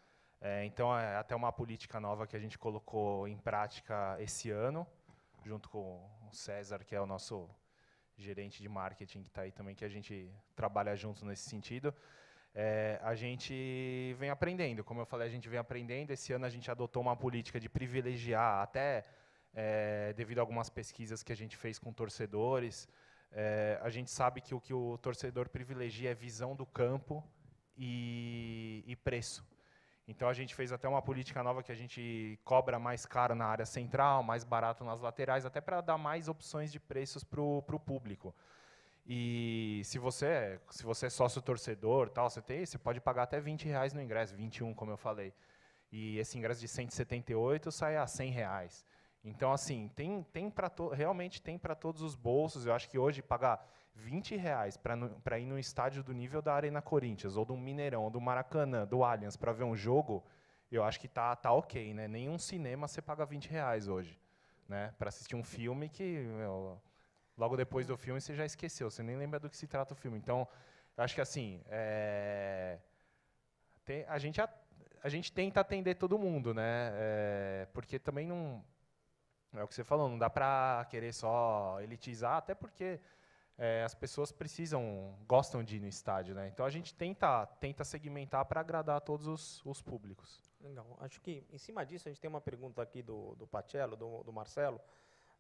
Então, é até uma política nova que a gente colocou em prática esse ano, junto com o César, que é o nosso gerente de marketing que está aí também, que a gente trabalha junto nesse sentido. A gente vem aprendendo, como eu falei, a gente vem aprendendo. Esse ano a gente adotou uma política de privilegiar, até devido a algumas pesquisas que a gente fez com torcedores, a gente sabe que o que o torcedor privilegia é visão do campo e preço. Então, a gente fez até uma política nova que a gente cobra mais caro na área central, mais barato nas laterais, até para dar mais opções de preços para o público. E se você é sócio-torcedor, você pode pagar até R$20 no ingresso, 21, como eu falei. E esse ingresso de 178 sai a R$100. Então, assim, realmente tem para todos os bolsos. Eu acho que hoje pagar R$20 para ir no estádio do nível da Arena Corinthians, ou do Mineirão, ou do Maracanã, do Allianz, para ver um jogo, eu acho que tá ok, né? Nenhum cinema você paga R$20 hoje, né? Para assistir um filme que logo depois do filme você já esqueceu, você nem lembra do que se trata o filme. Então, eu acho que assim, a gente tenta atender todo mundo, né? Porque também não é o que você falou, não dá para querer só elitizar, até porque as pessoas gostam de ir no estádio, né? Então a gente tenta segmentar para agradar a todos os públicos. Legal. Acho que em cima disso a gente tem uma pergunta aqui do Pacello, do Marcelo,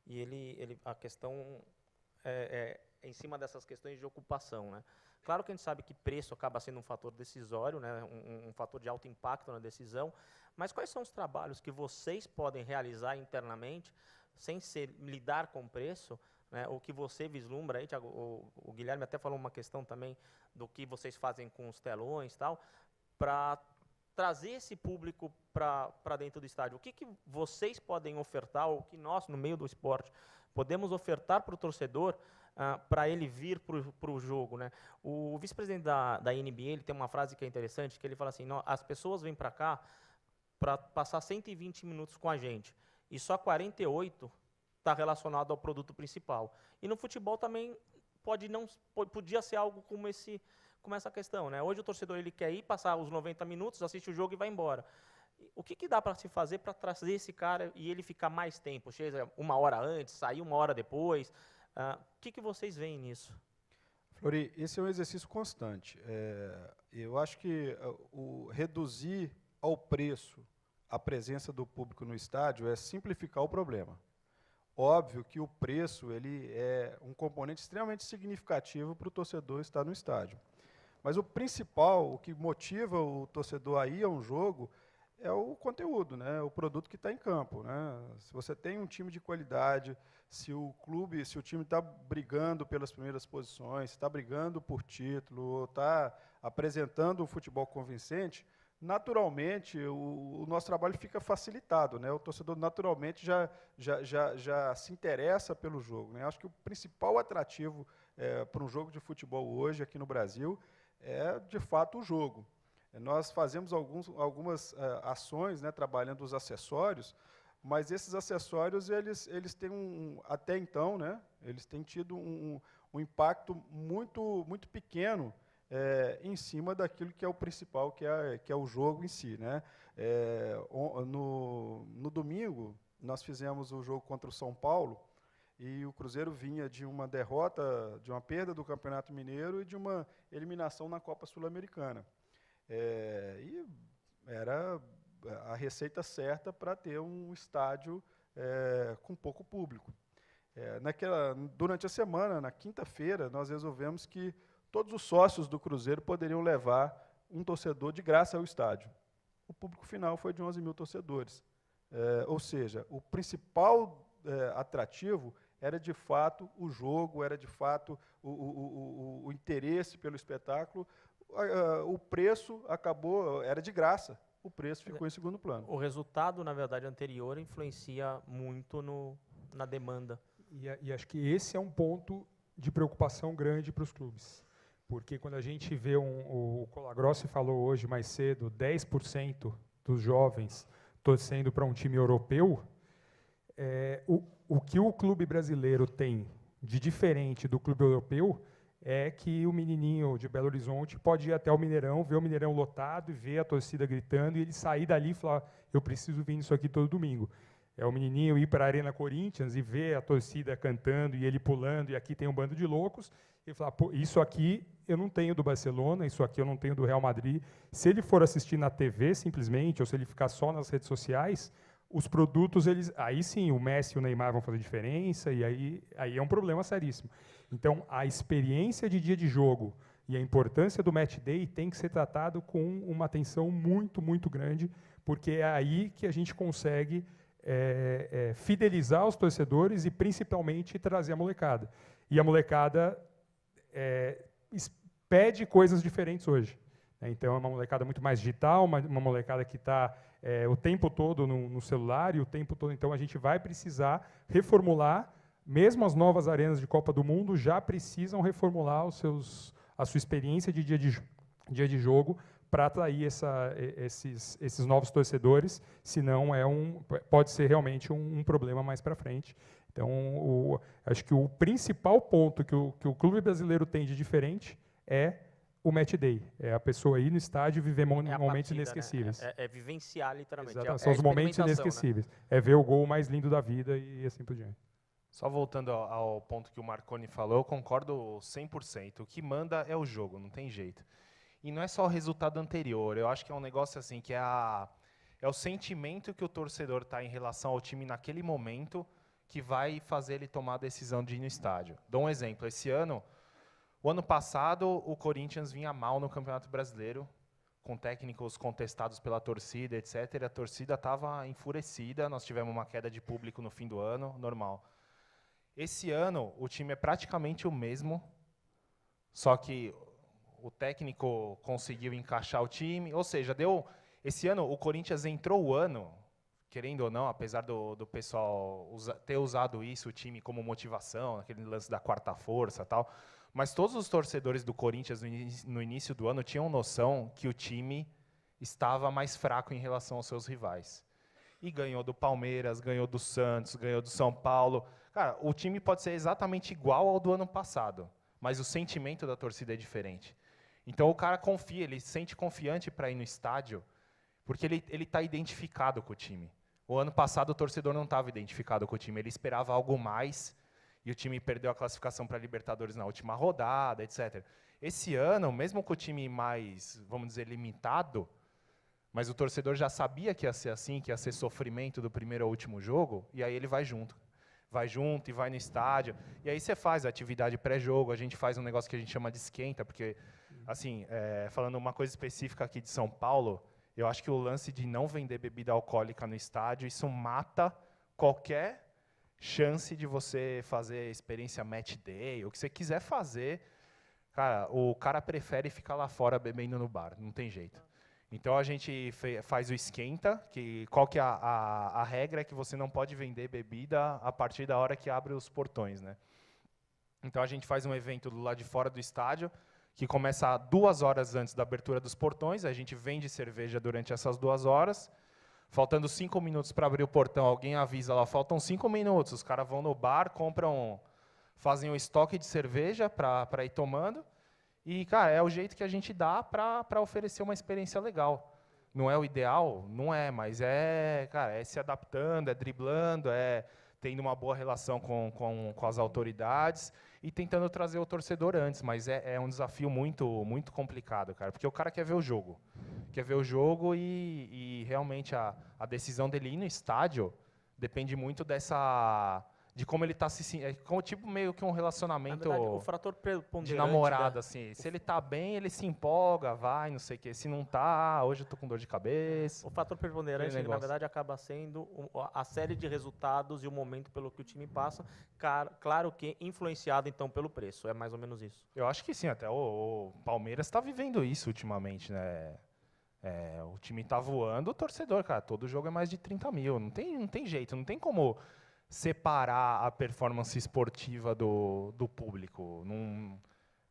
e a questão é em cima dessas questões de ocupação, né? Claro que a gente sabe que preço acaba sendo um fator decisório, né? Um fator de alto impacto na decisão, mas quais são os trabalhos que vocês podem realizar internamente sem lidar com preço? Né, o que você vislumbra aí, Thiago, o Guilherme até falou uma questão também do que vocês fazem com os telões e tal, para trazer esse público para dentro do estádio. O que vocês podem ofertar, o que nós, no meio do esporte, podemos ofertar para o torcedor para ele vir para o jogo, né? O vice-presidente da NBA, ele tem uma frase que é interessante, que ele fala assim, as pessoas vêm para cá para passar 120 minutos com a gente, e só 48 está relacionado ao produto principal. E no futebol também podia ser algo como essa questão, né? Hoje o torcedor ele quer ir, passar os 90 minutos, assiste o jogo e vai embora. O que dá para se fazer para trazer esse cara e ele ficar mais tempo? Chega uma hora antes, sair uma hora depois? O que vocês veem nisso? Flori, esse é um exercício constante. Eu acho que o reduzir ao preço a presença do público no estádio é simplificar o problema. Óbvio que o preço ele é um componente extremamente significativo para o torcedor estar no estádio. Mas o principal, o que motiva o torcedor a ir a um jogo, é o conteúdo, né? O produto que está em campo, né? Se você tem um time de qualidade, se o time está brigando pelas primeiras posições, está brigando por título, está apresentando um futebol convincente, naturalmente o nosso trabalho fica facilitado, né? O torcedor naturalmente já se interessa pelo jogo, né? Acho que o principal atrativo para um jogo de futebol hoje aqui no Brasil é, de fato, o jogo. Nós fazemos algumas ações, né, trabalhando os acessórios, mas esses acessórios eles têm até então, né, eles têm tido um impacto muito pequeno em cima daquilo que é o principal, que é o jogo em si, né. No domingo nós fizemos o jogo contra o São Paulo e o Cruzeiro vinha de uma derrota, de uma perda do Campeonato Mineiro e de uma eliminação na Copa Sul-Americana. E era a receita certa para ter um estádio com pouco público. Durante a semana, na quinta-feira, nós resolvemos que todos os sócios do Cruzeiro poderiam levar um torcedor de graça ao estádio. O público final foi de 11 mil torcedores. Ou seja, o principal atrativo era, de fato, o jogo, era, de fato, o interesse pelo espetáculo. O preço era de graça, o preço ficou em segundo plano. O resultado, na verdade, anterior influencia muito na demanda. E acho que esse é um ponto de preocupação grande para os clubes. Porque quando a gente vê, o Colagrossi falou hoje mais cedo, 10% dos jovens torcendo para um time europeu, o que o clube brasileiro tem de diferente do clube europeu é que o menininho de Belo Horizonte pode ir até o Mineirão, ver o Mineirão lotado e ver a torcida gritando, e ele sair dali e falar, eu preciso vir nisso aqui todo domingo. É o menininho ir para a Arena Corinthians e ver a torcida cantando e ele pulando, e aqui tem um bando de loucos, e falar, pô, isso aqui eu não tenho do Barcelona, isso aqui eu não tenho do Real Madrid. Se ele for assistir na TV, simplesmente, ou se ele ficar só nas redes sociais, os produtos, aí sim, o Messi e o Neymar vão fazer diferença, e aí é um problema seríssimo. Então, a experiência de dia de jogo e a importância do match day tem que ser tratado com uma atenção muito, muito grande, porque é aí que a gente consegue fidelizar os torcedores e, principalmente, trazer a molecada. E a molecada pede coisas diferentes hoje. Então, é uma molecada muito mais digital, uma molecada que está o tempo todo no celular, e o tempo todo. Então, a gente vai precisar reformular. Mesmo as novas arenas de Copa do Mundo já precisam reformular a sua experiência de dia de jogo para atrair esses novos torcedores, senão pode ser realmente um problema mais para frente. Então, acho que o principal ponto que o clube brasileiro tem de diferente é o match day. É a pessoa ir no estádio e viver momentos inesquecíveis. Né? É vivenciar, literalmente. São os momentos inesquecíveis. Né? É ver o gol mais lindo da vida e assim por diante. Só voltando ao ponto que o Marconi falou, eu concordo 100%. O que manda é o jogo, não tem jeito. E não é só o resultado anterior, eu acho que é um negócio assim, que é o sentimento que o torcedor está em relação ao time naquele momento que vai fazer ele tomar a decisão de ir no estádio. Dou um exemplo, o ano passado o Corinthians vinha mal no Campeonato Brasileiro, com técnicos contestados pela torcida, etc. A torcida estava enfurecida, nós tivemos uma queda de público no fim do ano, normal. Esse ano, o time é praticamente o mesmo, só que o técnico conseguiu encaixar o time, ou seja, esse ano o Corinthians entrou o ano, querendo ou não, apesar do pessoal ter usado isso, o time como motivação, aquele lance da quarta força e tal, mas todos os torcedores do Corinthians no início do ano tinham noção que o time estava mais fraco em relação aos seus rivais. E ganhou do Palmeiras, ganhou do Santos, ganhou do São Paulo. Cara, o time pode ser exatamente igual ao do ano passado, mas o sentimento da torcida é diferente. Então o cara confia, ele se sente confiante para ir no estádio, porque ele está identificado com o time. O ano passado o torcedor não estava identificado com o time, ele esperava algo mais, e o time perdeu a classificação para a Libertadores na última rodada, etc. Esse ano, mesmo com o time mais, vamos dizer, limitado, Mas o torcedor já sabia que ia ser assim, que ia ser sofrimento do primeiro ao último jogo, e aí ele vai junto. Vai junto e vai no estádio. E aí você faz a atividade pré-jogo, a gente faz um negócio que a gente chama de esquenta, porque, assim, falando uma coisa específica aqui de São Paulo, eu acho que o lance de não vender bebida alcoólica no estádio, isso mata qualquer chance de você fazer experiência match day, o que você quiser fazer. Cara, o cara prefere ficar lá fora bebendo no bar, não tem jeito. Então a gente faz o esquenta, que qual que é a regra é que você não pode vender bebida a partir da hora que abre os portões, né? Então a gente faz um evento do lado de fora do estádio, que começa 2 horas antes da abertura dos portões, a gente vende cerveja durante essas 2 horas, faltando 5 minutos para abrir o portão, alguém avisa lá, faltam 5 minutos, os caras vão no bar, fazem um estoque de cerveja para ir tomando. E, cara, é o jeito que a gente dá para oferecer uma experiência legal. Não é o ideal? Não é, mas cara, é se adaptando, é driblando, é tendo uma boa relação com as autoridades e tentando trazer o torcedor antes. Mas é um desafio muito, muito complicado, cara, porque o cara quer ver o jogo. Quer ver o jogo e realmente a decisão dele ir no estádio depende muito de como ele está se sentindo. Tipo meio que um relacionamento o fator preponderante de namorado, assim. Se ele está bem, ele se empolga, vai, não sei o quê. Se não está, hoje eu estou com dor de cabeça. O fator preponderante, na verdade, acaba sendo a série de resultados e o momento pelo que o time passa, claro que influenciado, então, pelo preço. É mais ou menos isso. Eu acho que sim, até o Palmeiras está vivendo isso ultimamente, né? O time está voando, o torcedor, cara, todo jogo é mais de 30 mil. Não tem jeito, não tem como separar a performance esportiva do público.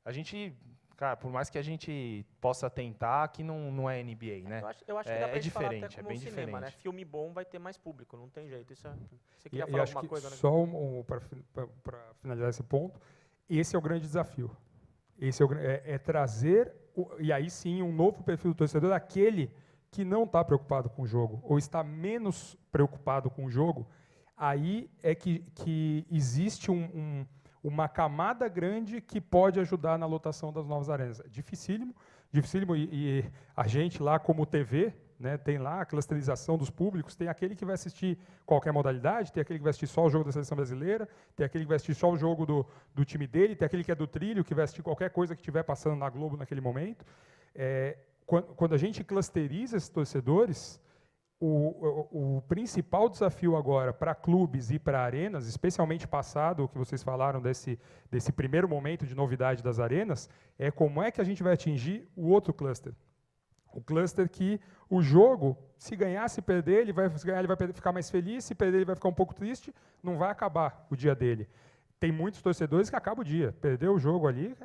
A gente, cara, por mais que a gente possa tentar, que não é NBA, né? Eu acho que dá pra gente falar diferente, até como é bem cinema, diferente. né? Filme bom vai ter mais público, não tem jeito. Isso você E queria falar acho alguma que coisa, né? só para finalizar esse ponto, esse é o grande desafio. Esse é trazer, e aí sim, um novo perfil do torcedor, aquele que não está preocupado com o jogo, ou está menos preocupado com o jogo. Aí é que existe uma camada grande que pode ajudar na lotação das novas arenas. Dificílimo, e a gente lá como TV, né, tem lá a clusterização dos públicos, tem aquele que vai assistir qualquer modalidade, tem aquele que vai assistir só o jogo da seleção brasileira, tem aquele que vai assistir só o jogo do time dele, tem aquele que é do trilho, que vai assistir qualquer coisa que estiver passando na Globo naquele momento. Quando a gente clusteriza esses torcedores, o principal desafio agora para clubes e para arenas, especialmente passado o que vocês falaram desse primeiro momento de novidade das arenas, é como é que a gente vai atingir o outro cluster. O cluster que o jogo, se ganhar, se perder, ele vai ficar mais feliz, se perder ele vai ficar um pouco triste, não vai acabar o dia dele. Tem muitos torcedores que acabam o dia, perdeu o jogo ali,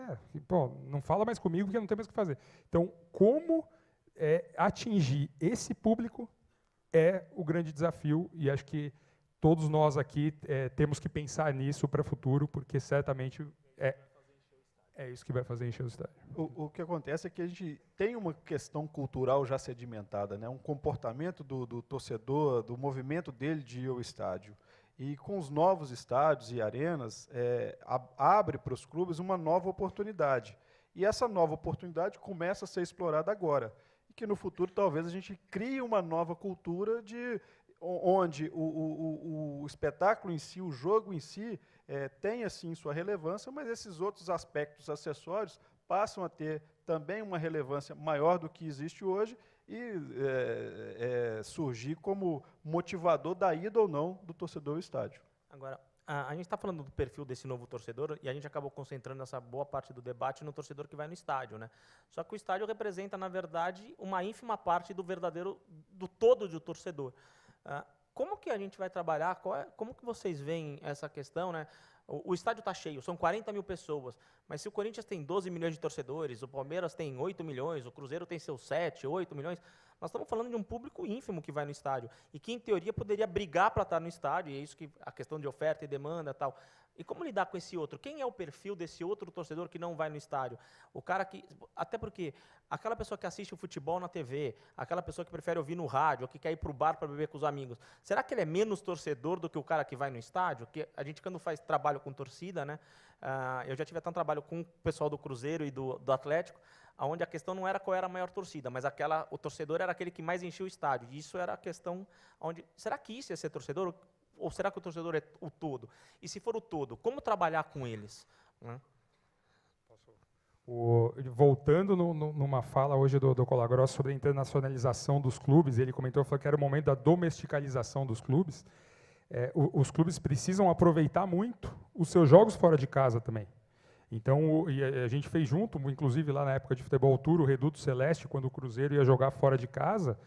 não fala mais comigo porque não tem mais o que fazer. Então, como atingir esse público é o grande desafio, e acho que todos nós aqui temos que pensar nisso para o futuro, porque certamente é isso que vai fazer encher o estádio. O que acontece é que a gente tem uma questão cultural já sedimentada, né? Um comportamento do torcedor, do movimento dele de ir ao estádio. E com os novos estádios e arenas, abre para os clubes uma nova oportunidade. E essa nova oportunidade começa a ser explorada agora. E que no futuro talvez a gente crie uma nova cultura onde o espetáculo em si, o jogo em si, tenha sim sua relevância, mas esses outros aspectos acessórios passam a ter também uma relevância maior do que existe hoje e surgir como motivador da ida ou não do torcedor ao estádio. Agora, a gente está falando do perfil desse novo torcedor e a gente acabou concentrando essa boa parte do debate no torcedor que vai no estádio, né? Só que o estádio representa, na verdade, uma ínfima parte do todo do torcedor. Como que a gente vai trabalhar? Como que vocês veem essa questão, né? O estádio está cheio, são 40 mil pessoas, mas se o Corinthians tem 12 milhões de torcedores, o Palmeiras tem 8 milhões, o Cruzeiro tem seus 7, 8 milhões, nós estamos falando de um público ínfimo que vai no estádio e que, em teoria, poderia brigar para estar no estádio, e é isso que a questão de oferta e demanda e tal. E como lidar com esse outro? Quem é o perfil desse outro torcedor que não vai no estádio? O cara que... Até porque aquela pessoa que assiste o futebol na TV, aquela pessoa que prefere ouvir no rádio, ou que quer ir para o bar para beber com os amigos, será que ele é menos torcedor do que o cara que vai no estádio? Porque a gente, quando faz trabalho com torcida, né? Eu já tive até um trabalho com o pessoal do Cruzeiro e do Atlético, onde a questão não era qual era a maior torcida, mas o torcedor era aquele que mais enchia o estádio. E isso era a questão onde... Será que isso é ser torcedor? Ou será que o torcedor é o todo? E se for o todo, como trabalhar com eles? Voltando numa fala hoje do Colagrosso sobre a internacionalização dos clubes, ele falou que era o momento da domesticalização dos clubes. Os clubes precisam aproveitar muito os seus jogos fora de casa também. Então, a gente fez junto, inclusive lá na época de Futebol Tour, o Reduto Celeste, quando o Cruzeiro ia jogar fora de casa.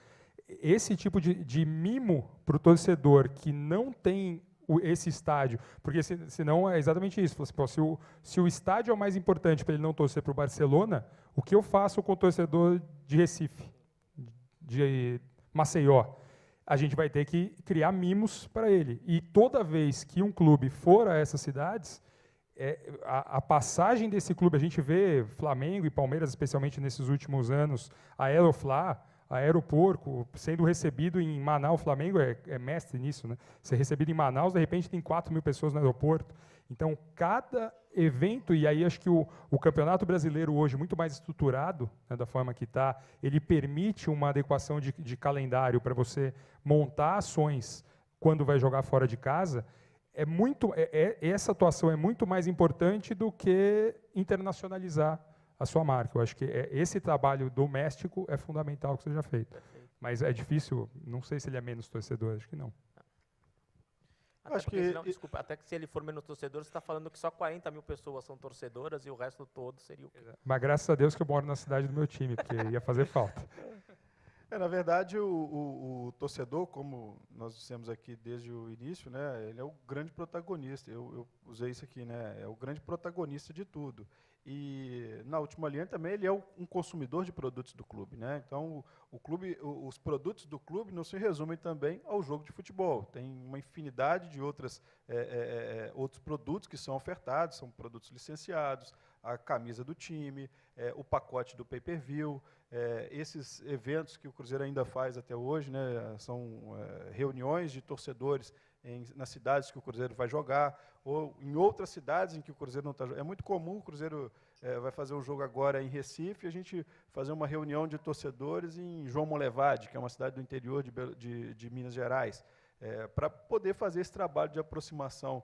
Esse tipo de mimo para o torcedor que não tem esse estádio, porque senão é exatamente isso. Se o estádio é o mais importante para ele não torcer para o Barcelona, o que eu faço com o torcedor de Recife, de Maceió? A gente vai ter que criar mimos para ele. E toda vez que um clube for a essas cidades, a passagem desse clube, a gente vê Flamengo e Palmeiras, especialmente nesses últimos anos, a Aeroflá, a Aeroporco, sendo recebido em Manaus. O Flamengo é mestre nisso, né? Ser recebido em Manaus, de repente tem 4.000 pessoas no aeroporto. Então, cada evento, e aí acho que o Campeonato Brasileiro hoje, muito mais estruturado, né, da forma que está, ele permite uma adequação de calendário para você montar ações quando vai jogar fora de casa. Essa atuação é muito mais importante do que internacionalizar a sua marca. Eu acho que esse trabalho doméstico é fundamental que seja feito. Mas é difícil, não sei se ele é menos torcedor, acho que não. Desculpa, até que se ele for menos torcedor, você está falando que só 40.000 pessoas são torcedoras e o resto todo seria o quê? Mas graças a Deus que eu moro na cidade do meu time, porque ia fazer falta. Na verdade, o torcedor, como nós dissemos aqui desde o início, né, ele é o grande protagonista. Eu usei isso aqui, né, é o grande protagonista de tudo. E, na última linha, também ele é um consumidor de produtos do clube, né? Então, os produtos do clube não se resumem também ao jogo de futebol. Tem uma infinidade de outros produtos que são ofertados, são produtos licenciados, a camisa do time, o pacote do pay-per-view, esses eventos que o Cruzeiro ainda faz até hoje, né, são reuniões de torcedores nas cidades que o Cruzeiro vai jogar, ou em outras cidades em que o Cruzeiro não está jogando. É muito comum o Cruzeiro vai fazer um jogo agora em Recife, e a gente fazer uma reunião de torcedores em João Molevade, que é uma cidade do interior de Minas Gerais, para poder fazer esse trabalho de aproximação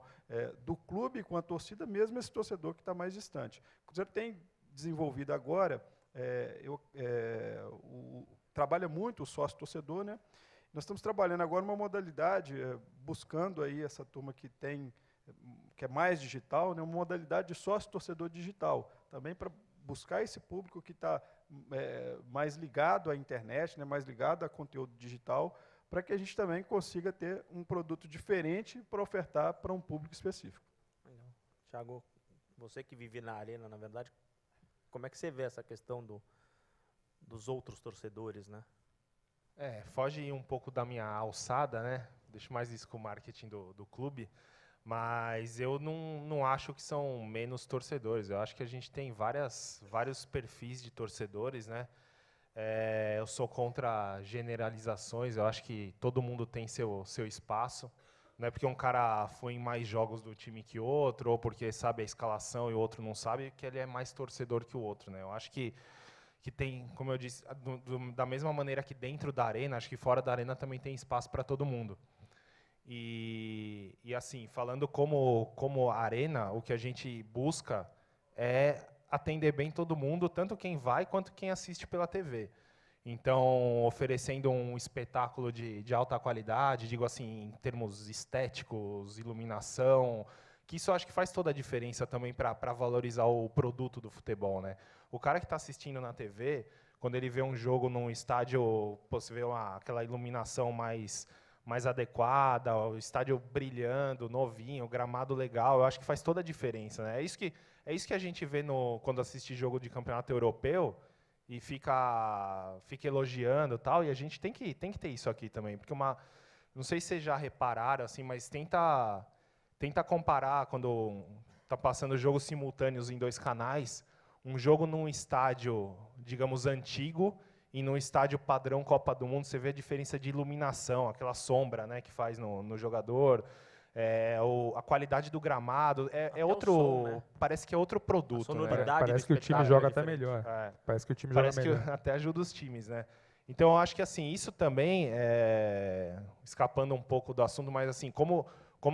do clube com a torcida, mesmo esse torcedor que está mais distante. O Cruzeiro tem desenvolvido agora, trabalha muito o sócio-torcedor, né? Nós estamos trabalhando agora uma modalidade, buscando aí essa turma que é mais digital, né, uma modalidade de sócio-torcedor digital, também para buscar esse público que está mais ligado à internet, né, mais ligado a conteúdo digital, para que a gente também consiga ter um produto diferente para ofertar para um público específico. Legal. Thiago, você que vive na arena, na verdade, como é que você vê essa questão dos outros torcedores, né? Foge um pouco da minha alçada, né? Deixo mais isso com o marketing do clube, mas eu não acho que são menos torcedores. Eu acho que a gente tem vários perfis de torcedores, né? Eu sou contra generalizações. Eu acho que todo mundo tem seu espaço. Não é porque um cara foi em mais jogos do time que outro, ou porque sabe a escalação e o outro não sabe, que ele é mais torcedor que o outro, né? Eu acho que tem, como eu disse, da mesma maneira que dentro da arena, acho que fora da arena também tem espaço para todo mundo. E assim, falando como arena, o que a gente busca é atender bem todo mundo, tanto quem vai quanto quem assiste pela TV. Então, oferecendo um espetáculo de alta qualidade, digo assim, em termos estéticos, iluminação, que isso eu acho que faz toda a diferença também para valorizar o produto do futebol, né? O cara que está assistindo na TV, quando ele vê um jogo num estádio, você vê aquela iluminação mais adequada, o estádio brilhando, novinho, gramado legal, eu acho que faz toda a diferença, né? É isso que a gente vê quando assiste jogo de campeonato europeu e fica elogiando e tal, e a gente tem que ter isso aqui também, porque não sei se vocês já repararam, assim, mas tenta tenta comparar quando está passando jogos simultâneos em 2 canais, um jogo num estádio, digamos, antigo, e num estádio padrão Copa do Mundo, você vê a diferença de iluminação, aquela sombra, né, que faz no jogador, a qualidade do gramado, outro, som, né? parece que é outro produto. sonoridade Parece do que o time espetáculo joga é até diferente. melhor. É. Parece que o time Parece joga que melhor. até ajuda os times, né? Então, eu acho que assim, isso também, escapando um pouco do assunto, mas assim, como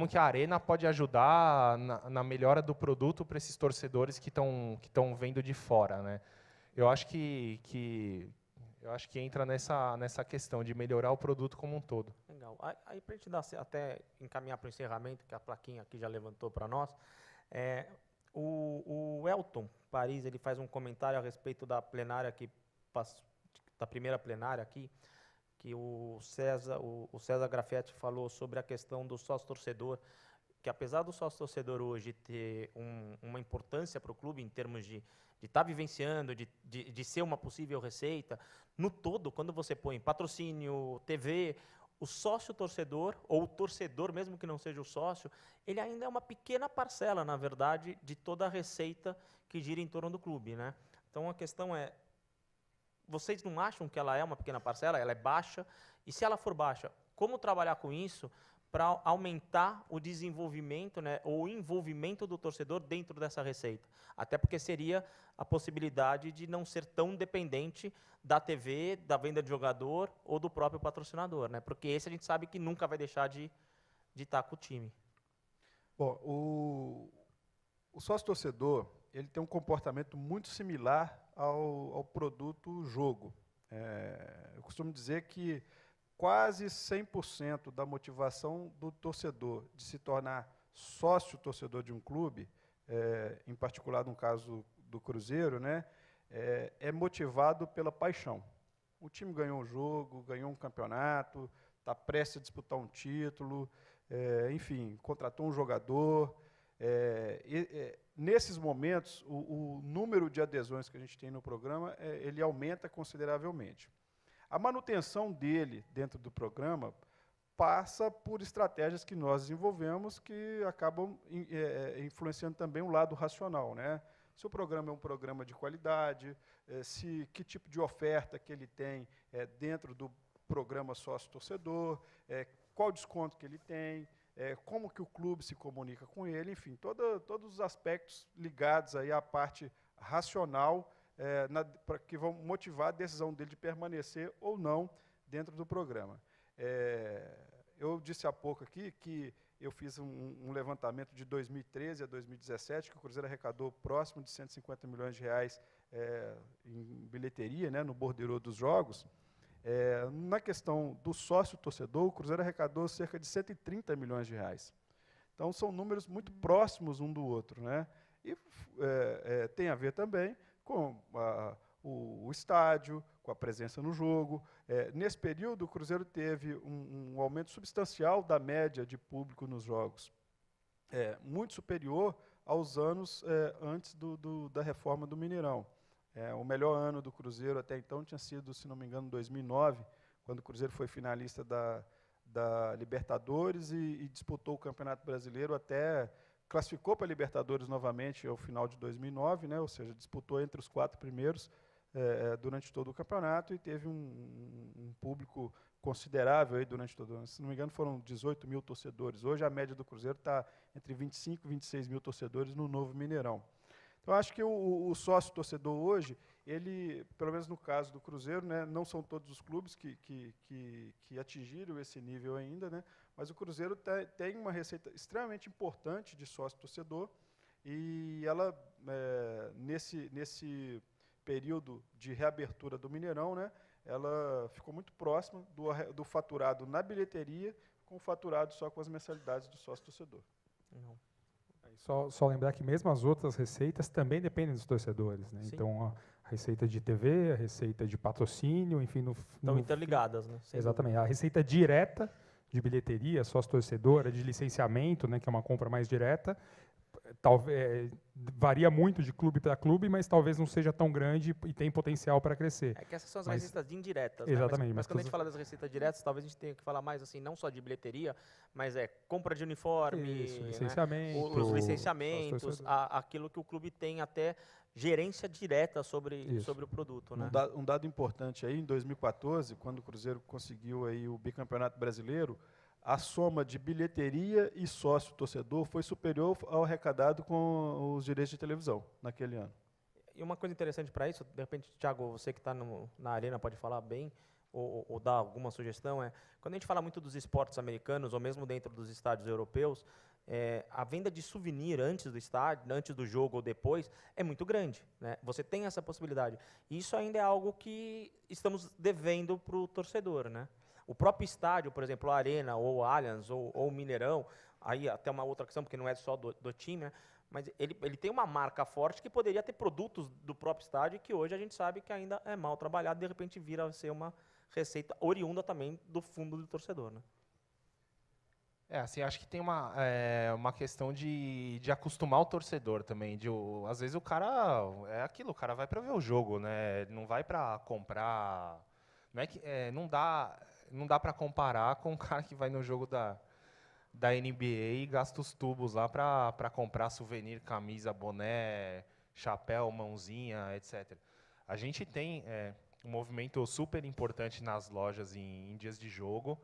que a Arena pode ajudar na melhora do produto para esses torcedores que estão vendo de fora, né? Eu acho que entra nessa questão de melhorar o produto como um todo. Legal. Aí para a gente até encaminhar para o encerramento, que a plaquinha aqui já levantou para nós, o Elton Paris, ele faz um comentário a respeito da plenária da primeira plenária aqui, que o César Grafetti falou sobre a questão do sócio-torcedor, que apesar do sócio-torcedor hoje ter uma importância para o clube em termos de estar vivenciando, de ser uma possível receita, no todo, quando você põe patrocínio, TV, o sócio-torcedor, ou o torcedor, mesmo que não seja o sócio, ele ainda é uma pequena parcela, na verdade, de toda a receita que gira em torno do clube, né? Então, a questão é, vocês não acham que ela é uma pequena parcela? Ela é baixa? E se ela for baixa, como trabalhar com isso para aumentar o desenvolvimento, né, ou o envolvimento do torcedor dentro dessa receita? Até porque seria a possibilidade de não ser tão dependente da TV, da venda de jogador ou do próprio patrocinador, né? Porque esse a gente sabe que nunca vai deixar de estar com o time. Bom, o sócio-torcedor, ele tem um comportamento muito similar ao produto jogo. Eu costumo dizer que quase 100% da motivação do torcedor de se tornar sócio-torcedor de um clube, em particular no caso do Cruzeiro, né, é motivado pela paixão. O time ganhou um jogo, ganhou um campeonato, está prestes a disputar um título, enfim, contratou um jogador. Nesses momentos, o número de adesões que a gente tem no programa, ele aumenta consideravelmente. A manutenção dele dentro do programa passa por estratégias que nós desenvolvemos que acabam influenciando também o lado racional, né? Se o programa é um programa de qualidade, que tipo de oferta que ele tem dentro do programa sócio-torcedor, qual desconto que ele tem, como que o clube se comunica com ele, enfim, todos os aspectos ligados aí à parte racional que vão motivar a decisão dele de permanecer ou não dentro do programa. Eu disse há pouco aqui que eu fiz um levantamento de 2013 a 2017, que o Cruzeiro arrecadou próximo de 150 milhões de reais em bilheteria, né, no borderô dos jogos. Na questão do sócio-torcedor, o Cruzeiro arrecadou cerca de 130 milhões de reais. Então, são números muito próximos um do outro, né? E tem a ver também com o estádio, com a presença no jogo. Nesse período, o Cruzeiro teve um aumento substancial da média de público nos jogos, muito superior aos anos antes da reforma do Mineirão. O melhor ano do Cruzeiro até então tinha sido, se não me engano, 2009, quando o Cruzeiro foi finalista da Libertadores e disputou o Campeonato Brasileiro classificou para a Libertadores novamente ao final de 2009, né, ou seja, disputou entre os 4 primeiros durante todo o campeonato e teve um público considerável aí durante todo o ano. Se não me engano, foram 18 mil torcedores. Hoje a média do Cruzeiro está entre 25 e 26 mil torcedores no novo Mineirão. Então, acho que o sócio-torcedor hoje, ele, pelo menos no caso do Cruzeiro, né, não são todos os clubes que atingiram esse nível ainda, né, mas o Cruzeiro tem uma receita extremamente importante de sócio-torcedor e ela, nesse período de reabertura do Mineirão, né, ela ficou muito próxima do faturado na bilheteria com o faturado só com as mensalidades do sócio-torcedor. Só lembrar que mesmo as outras receitas também dependem dos torcedores, né? Então, a receita de TV, a receita de patrocínio, enfim... Estão interligadas, né? Exatamente. A receita direta de bilheteria, sócio-torcedora, de licenciamento, né, que é uma compra mais direta, talvez varia muito de clube para clube, mas talvez não seja tão grande e tem potencial para crescer. É que essas são as Mas- receitas indiretas, né? Exatamente, Mas mas quando a gente todas- fala das receitas diretas, talvez a gente tenha que falar mais, assim, não só de bilheteria, mas compra de uniforme, Isso, né? licenciamento, Os licenciamentos, sócio-torcedor. aquilo que o clube tem até gerência direta sobre Isso. o produto, né? Um dado importante aí, em 2014, quando o Cruzeiro conseguiu aí o bicampeonato brasileiro, a soma de bilheteria e sócio-torcedor foi superior ao arrecadado com os direitos de televisão naquele ano. E uma coisa interessante para isso, de repente, Thiago, você que está na arena pode falar bem, ou dar alguma sugestão, quando a gente fala muito dos esportes americanos, ou mesmo dentro dos estádios europeus, a venda de souvenir antes do estádio, antes do jogo ou depois, é muito grande, né? Você tem essa possibilidade. E isso ainda é algo que estamos devendo para o torcedor, né? O próprio estádio, por exemplo, a Arena, ou o Allianz, ou o Mineirão, aí até uma outra questão, porque não é só do time, né? Mas ele tem uma marca forte que poderia ter produtos do próprio estádio que hoje a gente sabe que ainda é mal trabalhado, de repente vira a ser uma receita oriunda também do fundo do torcedor, né? Assim, acho que tem uma questão de acostumar o torcedor também. Às vezes o cara, o cara vai para ver o jogo, né? Não vai para comprar. Não é que não dá para comparar com o cara que vai no jogo da NBA e gasta os tubos lá para comprar souvenir, camisa, boné, chapéu, mãozinha, etc. A gente tem um movimento super importante nas lojas em dias de jogo.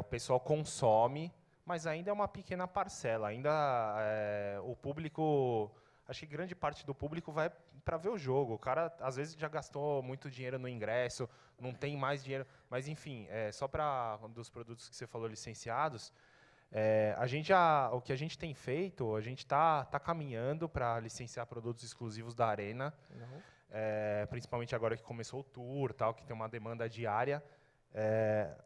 O pessoal consome, mas ainda é uma pequena parcela. Ainda o público, acho que grande parte do público vai para ver o jogo. O cara, às vezes, já gastou muito dinheiro no ingresso, não tem mais dinheiro. Mas, enfim, só para dos produtos que você falou licenciados, o que a gente tem feito, a gente está caminhando para licenciar produtos exclusivos da Arena, principalmente agora que começou o tour, tal, que tem uma demanda diária.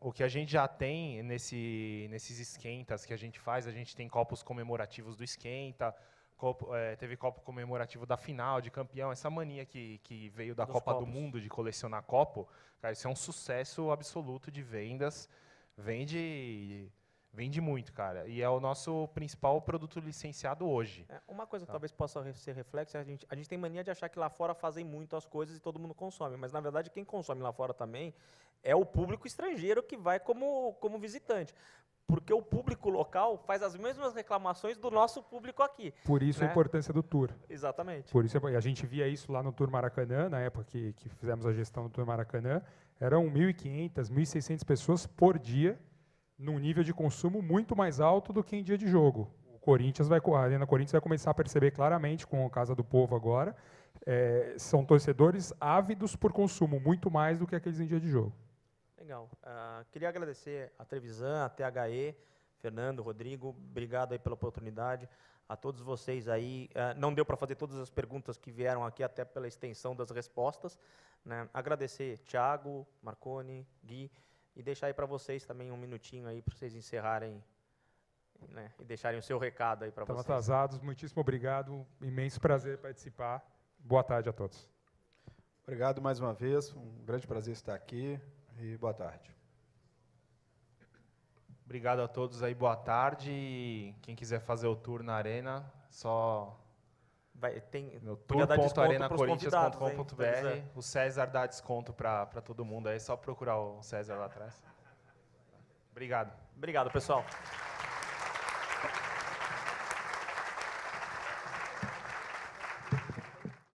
O que a gente já tem nesses esquentas que a gente tem copos comemorativos do esquenta, teve copo comemorativo da final, de campeão, essa mania que veio da Copa do Mundo de colecionar copo, cara, isso é um sucesso absoluto de vendas, vende muito, cara, e é o nosso principal produto licenciado hoje. Uma coisa que talvez possa ser reflexo, a gente tem mania de achar que lá fora fazem muito as coisas e todo mundo consome, mas na verdade quem consome lá fora também é o público estrangeiro que vai como visitante. Porque o público local faz as mesmas reclamações do nosso público aqui. Por isso, né? a importância do tour. Exatamente. Por isso, a gente via isso lá no Tour Maracanã, na época que fizemos a gestão do Tour Maracanã, eram 1.500, 1.600 pessoas por dia, num nível de consumo muito mais alto do que em dia de jogo. A Arena Corinthians vai começar a perceber claramente com a Casa do Povo agora, são torcedores ávidos por consumo, muito mais do que aqueles em dia de jogo. Legal. Queria agradecer a Trevisan, a THE, Fernando, Rodrigo, obrigado aí pela oportunidade. A todos vocês aí, não deu para fazer todas as perguntas que vieram aqui, até pela extensão das respostas, né? Agradecer Thiago, Marconi, Gui, e deixar aí para vocês também um minutinho aí para vocês encerrarem, né? E deixarem o seu recado aí para vocês. Estamos atrasados, muitíssimo obrigado, imenso prazer participar. Boa tarde a todos. Obrigado mais uma vez, um grande prazer estar aqui e boa tarde. Obrigado a todos aí, boa tarde. E quem quiser fazer o tour na Arena, só no tour.arenacorinthians.com.br. O César dá desconto para todo mundo aí, é só procurar o César lá atrás. Obrigado. Obrigado, pessoal.